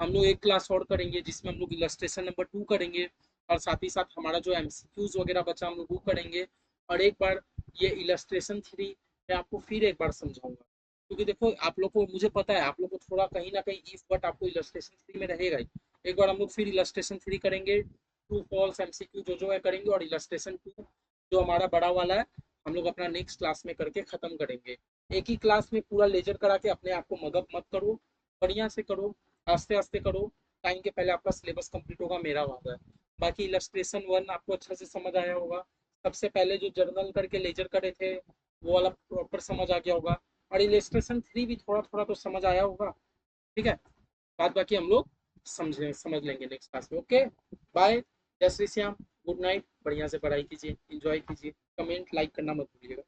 हम लोग एक क्लास और करेंगे जिसमें हम लोग इलस्ट्रेशन नंबर टू करेंगे, और साथ ही साथ हमारा जो एमसीक्यूज वगैरह बचा हम लोग वो करेंगे। और एक बार ये इलस्ट्रेशन थ्री मैं आपको फिर एक बार समझाऊंगा, क्योंकि देखो आप लोग को, मुझे पता है आप लोग को थोड़ा कहीं ना कहीं इफ बट आपको इलस्ट्रेशन थ्री में रहेगा ही। एक बार हम लोग फिर इलस्ट्रेशन थ्री करेंगे, ट्रू फॉल्स एमसीक्यू जो जो है करेंगे, और इलस्ट्रेशन टू जो हमारा बड़ा वाला है हम लोग अपना नेक्स्ट क्लास में करके खत्म करेंगे। एक ही क्लास में पूरा लेजर करा के अपने आप को मगअप मत करो, बढ़िया से करो, आस्ते आस्ते करो। टाइम के पहले आपका सिलेबस कंप्लीट होगा, मेरा वादा है। बाकी इलस्ट्रेशन वन आपको अच्छे से समझ आया होगा। सबसे पहले जो जर्नल करके लेजर करे थे वो वाला प्रॉपर समझ आ गया होगा। और इलस्ट्रेशन थ्री भी थोड़ा थोड़ा तो समझ आया होगा, ठीक है। बात बाकी हम लोग समझ लेंगे नेक्स्ट क्लास में। ओके, बाय, जय श्री श्याम, गुड नाइट, बढ़िया से पढ़ाई कीजिए, एंजॉय कीजिए, कमेंट लाइक करना मत भूलिएगा।